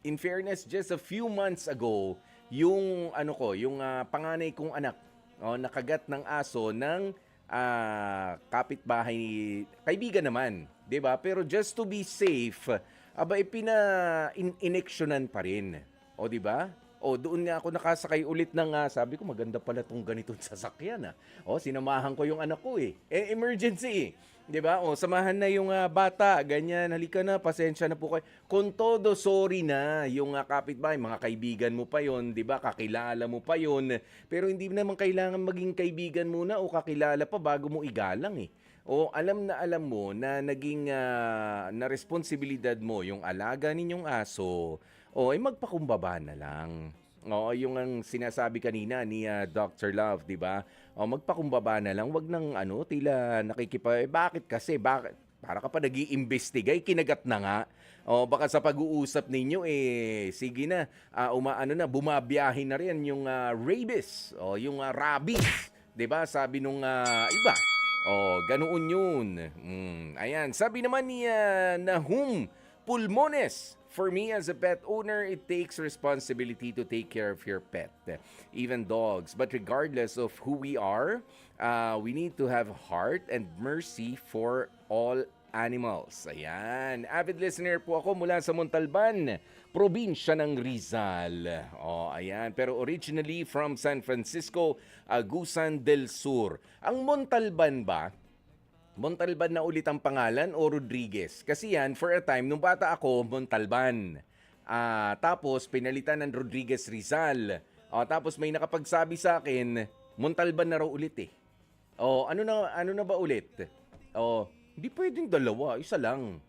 in fairness, just a few months ago, yung yung panganay kong anak, nakagat ng aso ng kapitbahay, kaibigan naman, 'di ba? Pero just to be safe, ipina-inectionan pa rin. 'Di ba? Doon nga ako nakasakay ulit ng sabi ko, maganda pala tong ganitong sasakyan. Sinamahan ko yung anak ko emergency. 'Di ba? Samahan na yung bata, ganyan, halika na, pasensya na po kayo. Kung todo, sorry na yung kapitbahay, mga kaibigan mo pa yon, 'di ba? Kakilala mo pa yon. Pero hindi naman kailangan maging kaibigan muna o kakilala pa bago mo igalang alam mo na naging na responsibilidad mo yung alaga ninyong aso, magpakumbaba na lang. Yung ang sinasabi kanina ni Dr. Love, 'di ba? Magpakumbaba na lang, wag nang tila bakit kasi? Bakit? Para ka pa nag-iimbestiga, kinagat na nga. Baka sa pag-uusap ninyo sige na, bumabiyahe na rin yung rabies yung rabies, 'di ba? Sabi nung iba. Ganoon yun. Ayan, sabi naman ni Nahum Pulmones, For me, as a pet owner, it takes responsibility to take care of your pet, even dogs. But regardless of who we are, we need to have heart and mercy for all animals. Ayan. Avid listener po ako mula sa Montalban, probinsya ng Rizal. Ayan. Pero originally from San Francisco, Agusan del Sur. Ang Montalban ba? Montalban na ulit ang pangalan o Rodriguez? Kasi yan, for a time, nung bata ako, Montalban. Tapos, pinalitan ng Rodriguez Rizal. Tapos, may nakapagsabi sa akin, Montalban na raw ulit eh. Ano na ba ulit? Hindi pwedeng dalawa, isa lang.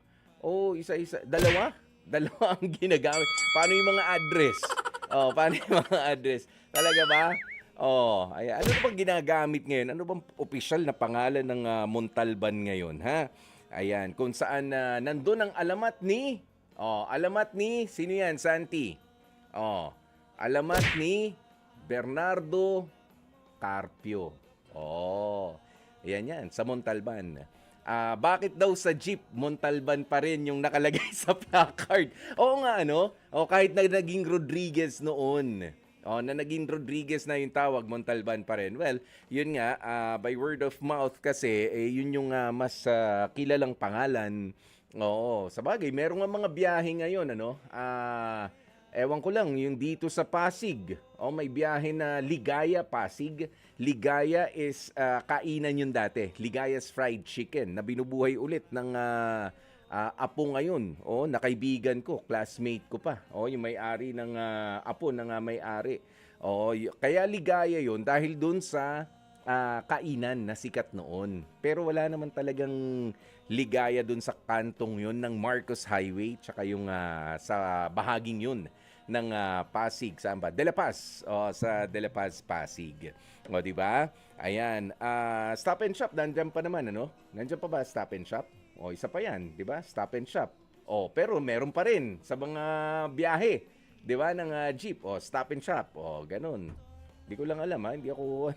Isa-isa. Dalawa? Dalawa ang ginagamit. Paano yung mga address? Paano yung mga address? Talaga ba? Ano bang ginagamit ngayon? Ano bang opisyal na pangalan ng Montalban ngayon, ha? Ayan, kung saan nandun ang alamat ni sino yan, Santi? Alamat ni Bernardo Carpio. Ayan yan, sa Montalban. Bakit daw sa jeep, Montalban pa rin yung nakalagay sa placard? Oo nga, kahit na naging Rodriguez noon. Na naging Rodriguez na yung tawag, Montalban pa rin. Well, yun nga, by word of mouth kasi, yun yung mas kilalang pangalan. Sabagay, meron nga mga biyahe ngayon, ewan ko lang, yung dito sa Pasig. May biyahe na Ligaya, Pasig. Ligaya is kainan yun dati. Ligaya's Fried Chicken na binubuhay ulit ng apo ngayon, na kaibigan ko, classmate ko pa. Yung may-ari ng apo na nga may-ari. Kaya Ligaya yun dahil dun sa kainan na sikat noon. Pero wala naman talagang Ligaya dun sa kantong yun ng Marcos Highway tsaka yung sa bahaging yun ng Pasig. Saan ba? De La Paz. Sa De La Paz, Pasig. Di ba? Ayan. Stop and Shop, nandiyan pa naman, Nandiyan pa ba Stop and Shop? Isa pa yan, di ba? Stop and Shop. Pero meron pa rin sa mga biyahe, di ba, ng jeep. Stop and Shop. Ganun. Hindi ko lang alam, Hindi ako...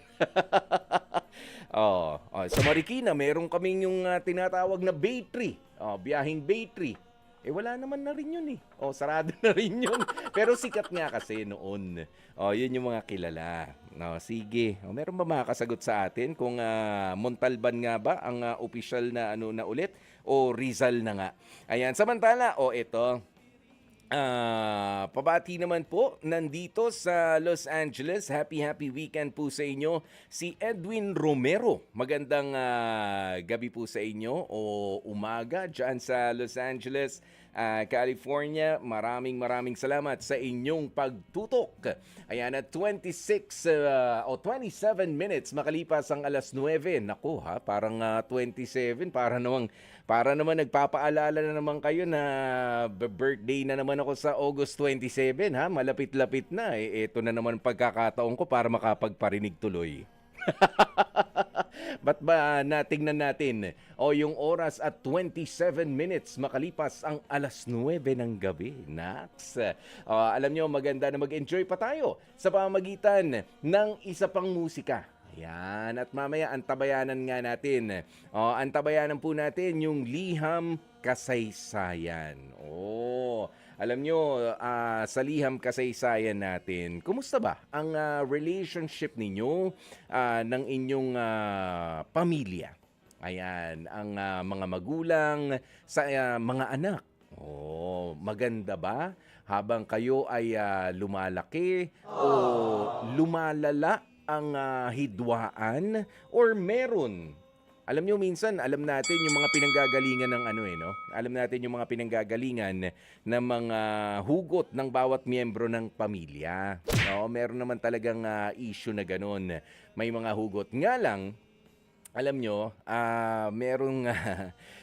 Sa Marikina, meron kaming yung tinatawag na Baytree. Biyaheng Baytree. Wala naman na rin yun eh. Sarado na rin yun. Pero sikat nga kasi noon. Yun yung mga kilala. Sige. Meron ba makakasagot sa atin kung Montalban nga ba ang official na na ulit o Rizal na nga? Ayan. Samantala, ito. Pabati naman po nandito sa Los Angeles. Happy weekend po sa inyo. Si Edwin Romero. Magandang gabi po sa inyo o umaga dyan sa Los Angeles, California. Maraming salamat sa inyong pagtutok. Ayan, at 27 minutes makalipas ang alas 9. Naku parang 27. Para naman nagpapaalala na naman kayo na birthday na naman ako sa August 27, malapit-lapit na. Ito na naman pagkakataon ko para makapagparinig tuloy. Ba't ba natingnan natin? Yung oras at 27 minutes makalipas ang alas 9 ng gabi. Nax. Alam nyo, maganda na mag-enjoy pa tayo sa pamamagitan ng isa pang musika. Yan. At mamaya, antabayanan nga natin. Antabayanan po natin yung Liham Kasaysayan. Alam nyo, sa Liham Kasaysayan natin, kumusta ba ang relationship ninyo ng inyong pamilya? Ayan, ang mga magulang sa mga anak. Maganda ba habang kayo ay lumalaki o lumalala ang hidwaan or meron? Alam nyo, minsan, alam natin yung mga pinanggagalingan ng Alam natin yung mga pinanggagalingan ng mga hugot ng bawat miyembro ng pamilya. Meron naman talagang issue na ganun. May mga hugot. Nga lang, alam nyo, merong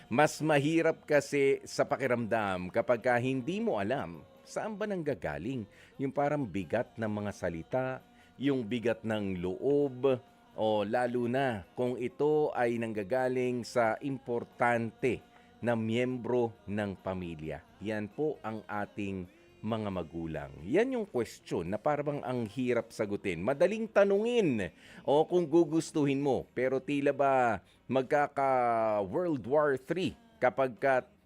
mas mahirap kasi sa pakiramdam kapag hindi mo alam saan ba nanggagaling. Yung parang bigat ng mga salita, yung bigat ng loob, lalo na kung ito ay nanggagaling sa importante na miyembro ng pamilya. Yan po ang ating mga magulang. Yan yung question na parang ang hirap sagutin. Madaling tanungin kung gugustuhin mo. Pero tila ba magkaka World War III kapag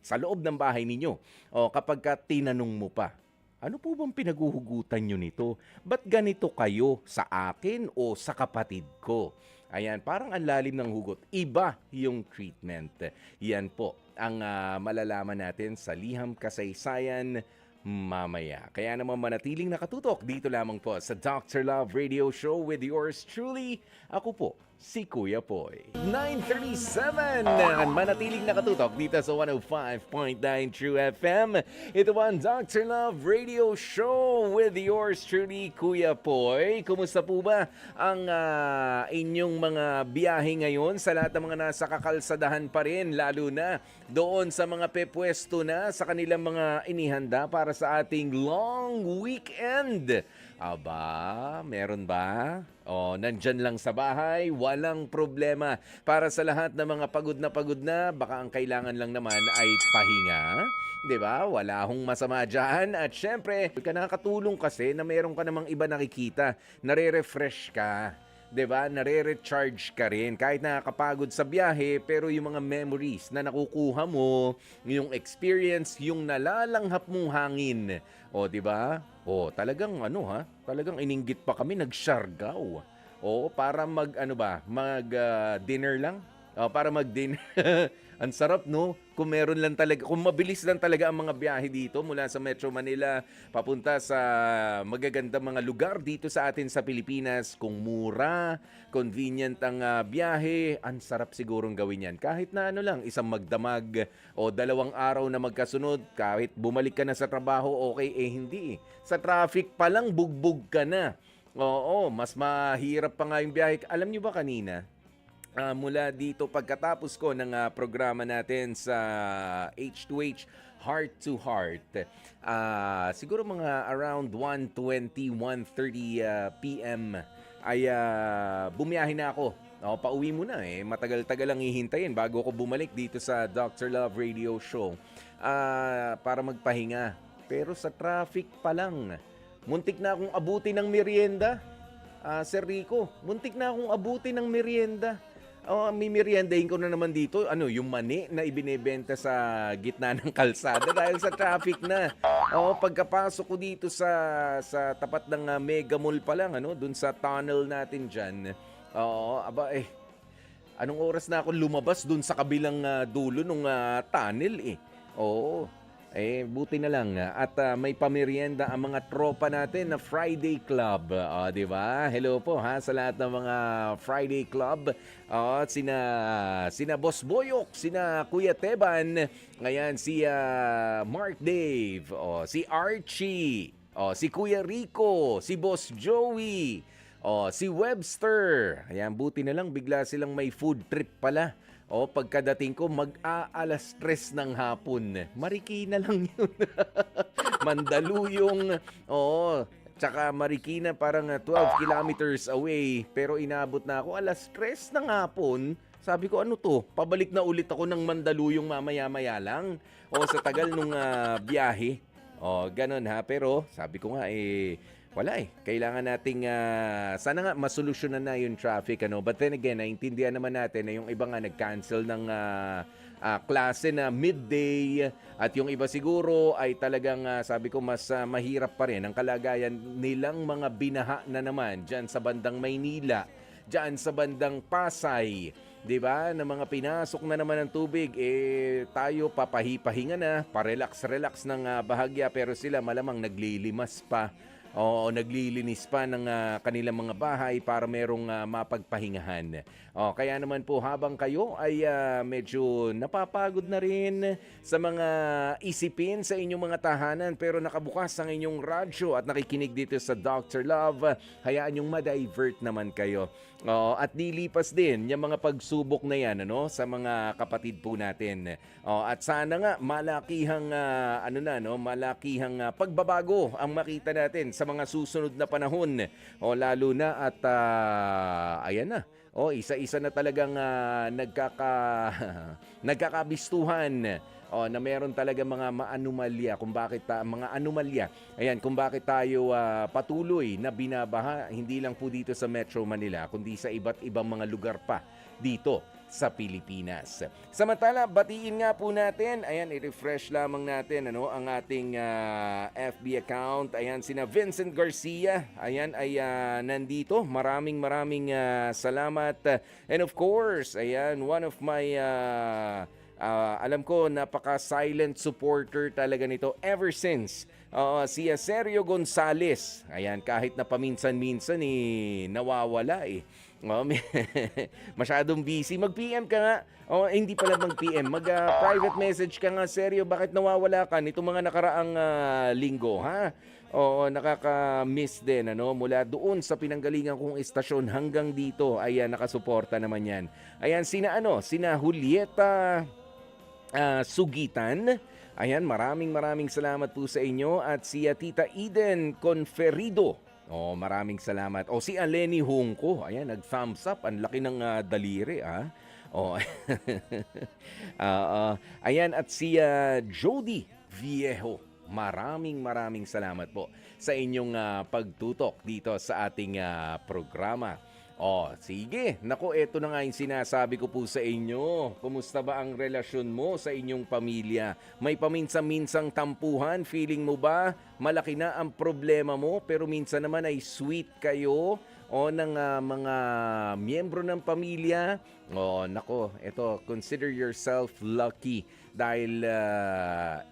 sa loob ng bahay ninyo. O kapag ka tinanong mo pa, ano po bang pinaguhugutan nyo nito? Ba't ganito kayo sa akin o sa kapatid ko? Ayan, parang ang lalim ng hugot. Iba yung treatment. Yan po ang malalaman natin sa Liham Kasaysayan mamaya. Kaya naman manatiling nakatutok dito lamang po sa Dr. Love Radio Show with yours truly. Ako po, si Kuya Poy. 9:37 manatiling nakatutok dito sa 105.9 True FM. Ito ang Dr. Love Radio Show with yours truly, Kuya Poy. Kumusta po ba ang inyong mga biyahe ngayon sa lahat ng mga nasa kakalsadahan pa rin, lalo na doon sa mga pepwesto na sa kanilang mga inihanda para sa ating long weekend? Aba, meron ba? O, nandyan lang sa bahay, walang problema. Para sa lahat ng mga pagod na, baka ang kailangan lang naman ay pahinga. 'Di ba? Wala hong masama dyan. At syempre, nakakatulong kasi na meron ka namang iba nakikita. Nare-refresh ka. 'Di ba? Nare-recharge ka rin. Kahit nakakapagod sa biyahe, pero yung mga memories na nakukuha mo, yung experience, yung nalalanghap mong hangin. O, 'di ba? O, talagang talagang ininggit pa kami, nagsyargaw. O, para dinner lang. O, para mag-dinner. Ang sarap, no? Kung meron lang talaga, kung mabilis lang talaga ang mga biyahe dito mula sa Metro Manila papunta sa magagandang mga lugar dito sa atin sa Pilipinas, kung mura, convenient ang biyahe, ang sarap sigurong gawin yan. Kahit na isang magdamag o 2 araw na magkasunod, kahit bumalik ka na sa trabaho, okay, hindi. Sa traffic pa lang, bugbog ka na. Oo, mas mahirap pa nga yung biyahe. Alam nyo ba kanina? Mula dito pagkatapos ko ng programa natin sa H2H Heart to Heart, siguro mga around 1:20, 1:30 PM ay bumiyahe na ako. Pauwi muna matagal-tagal lang hihintayin bago ako bumalik dito sa Dr. Love Radio Show para magpahinga. Pero sa traffic pa lang, muntik na akong abutin ng merienda. Sir Rico, muntik na akong abutin ng merienda. May meriendahin ko na naman dito, yung mani na ibinebenta sa gitna ng kalsada dahil sa traffic na. Pagkapasok ko dito sa tapat ng Mega Mall pa lang, dun sa tunnel natin dyan. Anong oras na ako lumabas dun sa kabilang dulo ng tunnel buti na lang. At may pamerienda ang mga tropa natin na Friday Club. Di ba? Hello po sa lahat ng mga Friday Club. Sina Boss Boyok, sina Kuya Teban, ngayon si Mark Dave, si Archie, si Kuya Rico, si Boss Joey, si Webster. Ayan, buti na lang bigla silang may food trip pala. Pagkadating ko, mag-aalas 3 ng hapon. Marikina lang yun. Mandaluyong, tsaka Marikina parang 12 kilometers away. Pero inabot na ako alas 3 ng hapon. Sabi ko, pabalik na ulit ako ng Mandaluyong mamaya-maya lang. Sa tagal nung biyahe. Ganon Pero sabi ko nga wala kailangan nating sana nga masolusyonan na yung traffic but then again naintindihan naman natin na yung iba nga nag-cancel ng klase na midday at yung iba siguro ay talagang sabi ko mas mahirap pa rin ang kalagayan nilang mga binaha na naman diyan sa bandang Maynila, diyan sa bandang Pasay. 'Di ba? Na mga pinasok na naman ng tubig, tayo papahipahinga na, pa-relax ng bahagya pero sila malamang naglilimas pa. Naglilinis pa ng kanilang mga bahay para merong mapagpahingahan. Kaya naman po habang kayo ay medyo napapagod na rin sa mga isipin sa inyong mga tahanan pero nakabukas ang inyong radyo at nakikinig dito sa Dr. Love, hayaan yung ma-divert naman kayo. At nilipas din yung mga pagsubok na yan sa mga kapatid po natin. At sana nga malakihang malakihang pagbabago ang makita natin sa mga susunod na panahon. Lalo na at ayan na. Isa-isa na talagang nagkakabistuhan. Na meron talaga mga anomalya kung bakit kung bakit tayo patuloy na binabaha hindi lang po dito sa Metro Manila kundi sa iba't ibang mga lugar pa dito sa Pilipinas. Samantala, batiin nga po natin, ayan, i-refresh lamang natin ang ating FB account. Ayan, sina Vincent Garcia, ayan, ay nandito. Maraming salamat. And of course, ayan, one of my alam ko, napaka-silent supporter talaga nito ever since. Si Sergio Gonzales. Ayan, kahit na paminsan-minsan nawawala masyadong busy. Mag-PM ka nga. Hindi pala mag-PM. Mag-private message ka nga, Sergio. Bakit nawawala ka nitong mga nakaraang linggo, ha? Nakaka-miss din, mula doon sa pinanggalingan kong istasyon hanggang dito. Ayan, nakasuporta naman yan. Ayan, sina Julieta Sugitan. Ayan, maraming salamat po sa inyo. At si Tita Eden Conferido. Maraming salamat. Si Aleni Hongko. Ayan, nag-thumbs up. Ang laki ng daliri, ah. Ayan, at si Jody Viejo. Maraming salamat po sa inyong pagtutok dito sa ating programa. Sige. Naku, eto na nga yung sinasabi ko po sa inyo. Kumusta ba ang relasyon mo sa inyong pamilya? May paminsan-minsang tampuhan? Feeling mo ba malaki na ang problema mo pero minsan naman ay sweet kayo ng mga miyembro ng pamilya? Nako, eto, consider yourself lucky dahil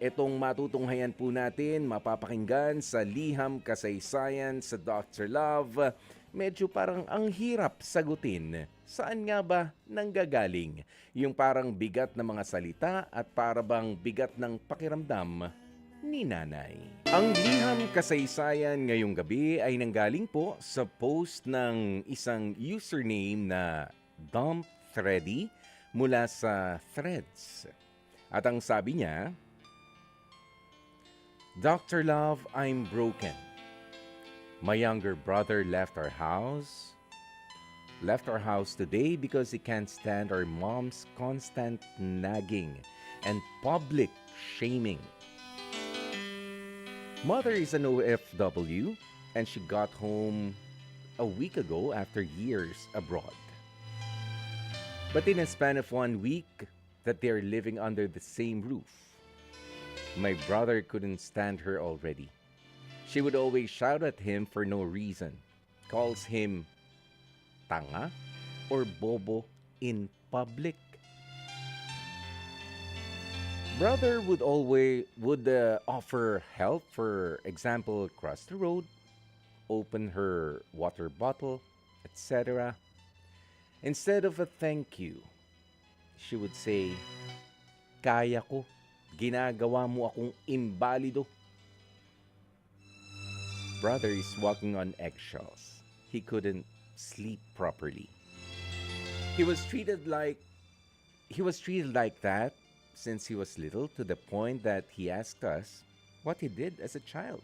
etong matutunghayan po natin, mapapakinggan sa Liham Kasaysayan sa Dr. Love. Medyo parang ang hirap sagutin. Saan nga ba nanggagaling yung parang bigat na mga salita at parang bigat ng pakiramdam ni nanay? Ang Liham Kasaysayan ngayong gabi ay nanggaling po sa post ng isang username na Dumpthready mula sa Threads. At ang sabi niya, Dr. Love, I'm broken. My younger brother left our house today because he can't stand our mom's constant nagging and public shaming. Mother is an OFW and she got home a week ago after years abroad. But in a span of 1 week that they're living under the same roof, my brother couldn't stand her already. She would always shout at him for no reason, calls him tanga or bobo in public. Brother would offer help, for example, cross the road, open her water bottle, etc. Instead of a thank you, she would say, kaya ko, ginagawa mo akong imbalido. Brother is walking on eggshells. He couldn't sleep properly. He was treated like that since he was little, to the point that he asked us what he did as a child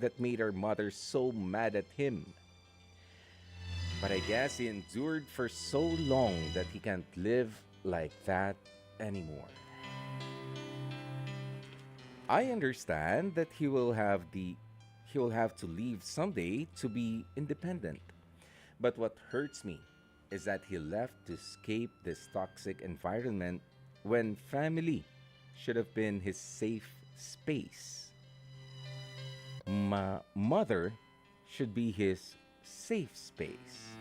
that made our mother so mad at him. But I guess he endured for so long that he can't live like that anymore. I understand that he will have to leave someday to be independent. But what hurts me is that he left to escape this toxic environment when family should have been his safe space. Mother should be his safe space.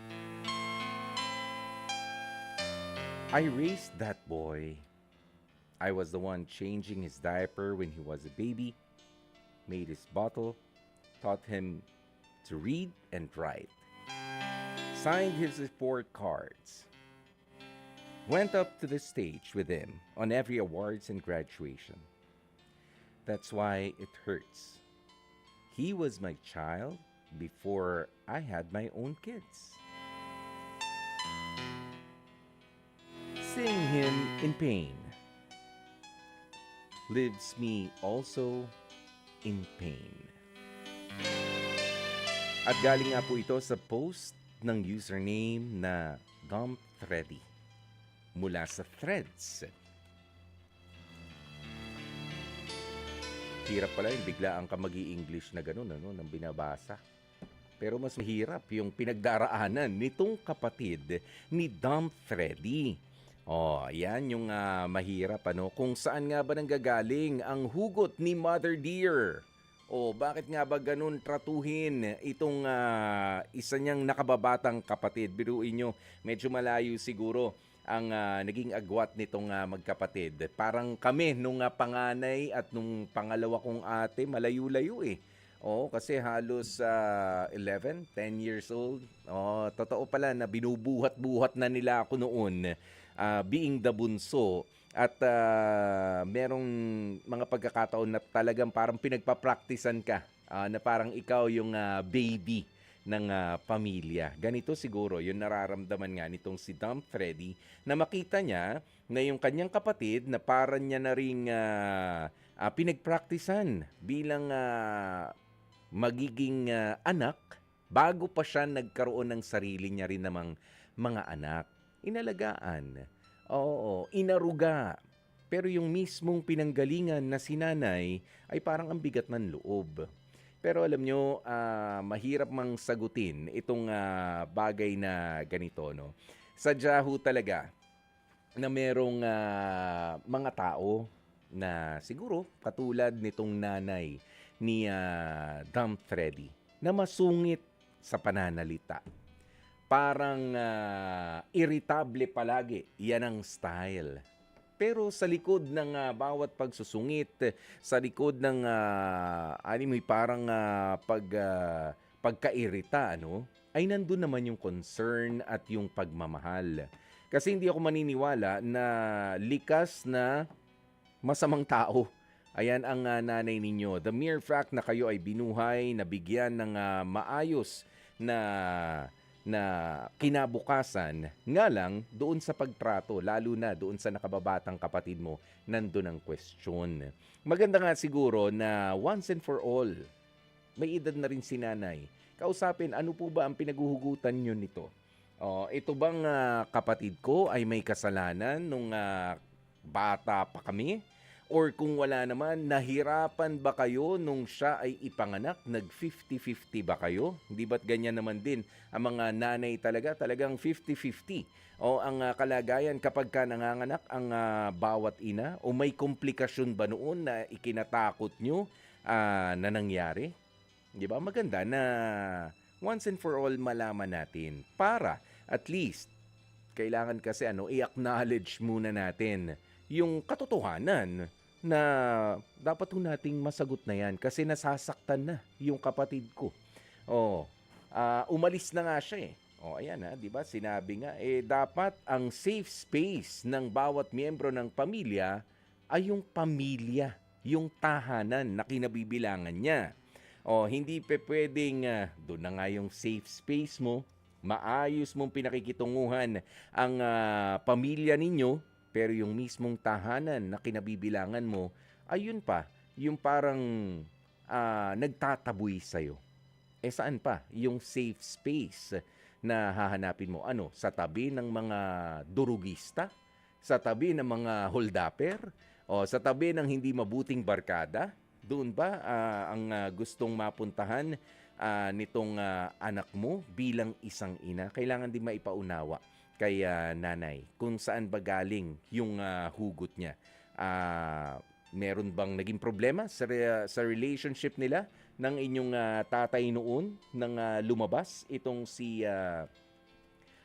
I raised that boy. I was the one changing his diaper when he was a baby, made his bottle, taught him to read and write, signed his report cards, went up to the stage with him on every awards and graduation. That's why it hurts. He was my child before I had my own kids. Seeing him in pain leaves me also in pain. At galing nga po ito sa post ng username na Dumpthready mula sa Threads. Hirap pala yung biglaan ka mag-i-English na gano'n, nang binabasa. Pero mas mahirap yung pinagdaraanan nitong kapatid ni Dumpthready. Oh, ayan yung mahirap ano. Kung saan nga ba nanggagaling ang hugot ni Mother Dear? O bakit nga ba ganun tratuhin itong isa niyang nakababatang kapatid? Biruin nyo, medyo malayo siguro ang naging agwat nitong magkapatid. Parang kami nung panganay at nung pangalawa kong ate, malayo-layo eh. Oo, kasi halos 11, 10 years old. Oh, totoo pala na binubuhat-buhat na nila ako noon, being the bunso. At merong mga pagkakataon na talagang parang pinagpa-practicean ka, na parang ikaw yung baby ng pamilya. Ganito siguro yung nararamdaman nga nitong si Dom Freddy na makita niya na yung kanyang kapatid na parang niya na ring pinagpracticean bilang magiging anak bago pa siya nagkaroon ng sarili niya rin namang mga anak. Inalagaan. Oo, inaruga. Pero yung mismong pinanggalingan na sinanay ay parang ang bigat ng loob. Pero alam nyo, mahirap mang sagutin itong bagay na ganito. No? Sadya ho talaga na merong mga tao na siguro katulad nitong nanay ni Dom Freddy na masungit sa pananalita. Parang irritable palagi. Yan ang style. Pero sa likod ng bawat pagsusungit, sa likod ng parang pagkairita, ano, ay nandun naman yung concern at yung pagmamahal. Kasi hindi ako maniniwala na likas na masamang tao. Ayan ang nanay ninyo. The mere fact na kayo ay binuhay, nabigyan ng maayos na kinabukasan, nga lang doon sa pagtrato, lalo na doon sa nakababatang kapatid mo, nandun ang question. Maganda nga siguro na once and for all, may edad na rin si nanay. Kausapin, ano po ba ang pinaguhugutan nyo nito? Ito bang kapatid ko ay may kasalanan nung bata pa kami? Or kung wala naman, nahirapan ba kayo nung siya ay ipanganak? Nag-50-50 ba kayo? Hindi ba't ganyan naman din ang mga nanay talagang 50-50? O ang kalagayan kapag ka nanganganak ang bawat ina? O may komplikasyon ba noon na ikinatakot nyo na nangyari? Di ba? Maganda na once and for all malaman natin para at least kailangan kasi i-acknowledge muna natin yung katotohanan na dapat ho nating masagot na yan kasi nasasaktan na yung kapatid ko. Umalis na nga siya eh. Ayan di ba? Sinabi nga, dapat ang safe space ng bawat miyembro ng pamilya ay yung pamilya, yung tahanan na kinabibilangan niya. Hindi pwedeng doon na nga yung safe space mo, maayos mong pinakikitunguhan ang pamilya ninyo, pero yung mismong tahanan na kinabibilangan mo, ayun pa, yung parang nagtataboy sa'yo. Saan pa? Yung safe space na hahanapin mo. Sa tabi ng mga durugista? Sa tabi ng mga holdapper? O sa tabi ng hindi mabuting barkada? Doon ba ang gustong mapuntahan nitong anak mo bilang isang ina? Kailangan din maipaunawa kay nanay kung saan ba galing yung hugot niya. Meron bang naging problema sa relationship nila ng inyong tatay noon nang lumabas itong si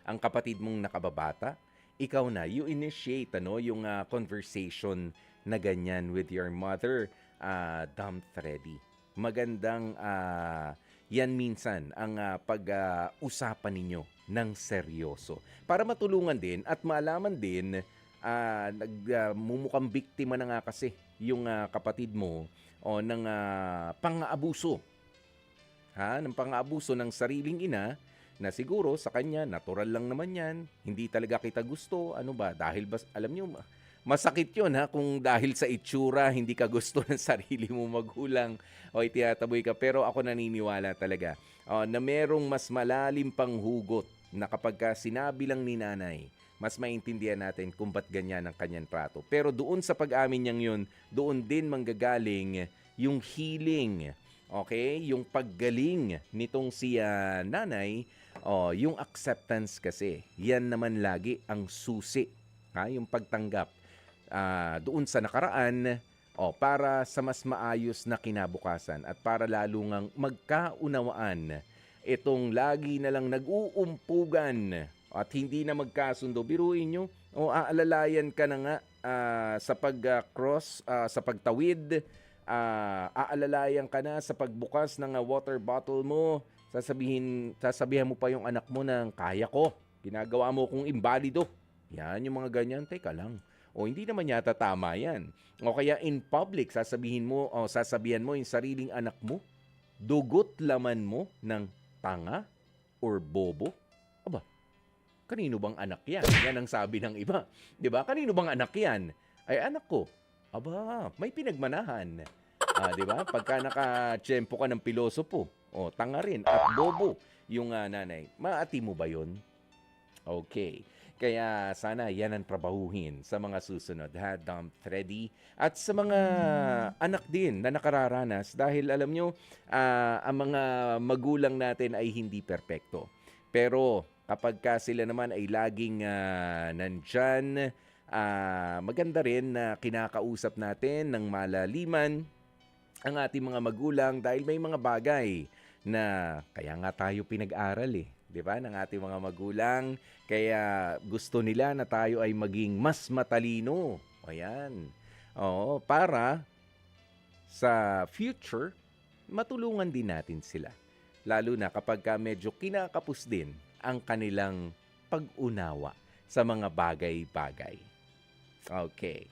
ang kapatid mong nakababata? Ikaw na, you initiate yung conversation na ganyan with your mother, Dom Freddy. Magandang yan minsan ang pag-usapan ninyo ng seryoso. Para matulungan din at malaman din, nagmumukhang biktima na nga kasi yung kapatid mo ng pang-aabuso. Ng pang-aabuso ng sariling ina na siguro sa kanya, natural lang naman yan. Hindi talaga kita gusto. Dahil ba, alam nyo, masakit yun kung dahil sa itsura, hindi ka gusto ng sarili mo magulang o itiyataboy ka. Pero ako naniniwala talaga na merong mas malalim pang hugot na kapag sinabi lang ni nanay, mas maintindihan natin kung ba't ganyan ang kanyang trato. Pero doon sa pag-amin niyang yun, doon din manggagaling yung healing. Okay? Yung paggaling nitong si nanay, yung acceptance kasi. Yan naman lagi ang susi Yung pagtanggap doon sa nakaraan, para sa mas maayos na kinabukasan at para lalo ngang magkaunawaan itong lagi na lang nag-uumpugan at hindi na magkasundo. Biruin nyo, aalalayan ka na nga sa pag-cross, sa pagtawid, aalalayan ka na sa pagbukas ng water bottle mo, sasabihan mo pa yung anak mo ng kaya ko, ginagawa mo kung imbalido. Yan, yung mga ganyan, teka lang. Hindi naman yata tama yan. O kaya in public, sasabihan mo yung sariling anak mo, dugot laman mo ng tanga or bobo. Aba, kanino bang anak yan? Yan ang sabi ng iba. 'Di ba? Kanino bang anak yan? Ay, anak ko. Aba, may pinagmanahan. 'Di ba? Pagka nakatsyempo ka ng pilosopo, tanga rin at bobo yung nanay. Maati mo ba yun? Okay. Kaya sana yan ang trabahuhin sa mga susunod, ha, Dom Freddy. At sa mga anak din na nakararanas, dahil alam nyo, ang mga magulang natin ay hindi perpekto. Pero kapag sila naman ay laging nandyan, maganda rin na kinakausap natin ng malaliman ang ating mga magulang dahil may mga bagay na kaya nga tayo pinag-aral 'di ba, ng ating mga magulang, kaya gusto nila na tayo ay maging mas matalino. Ayan. Para sa future, matulungan din natin sila. Lalo na kapag medyo kinakapos din ang kanilang pag-unawa sa mga bagay-bagay. Okay.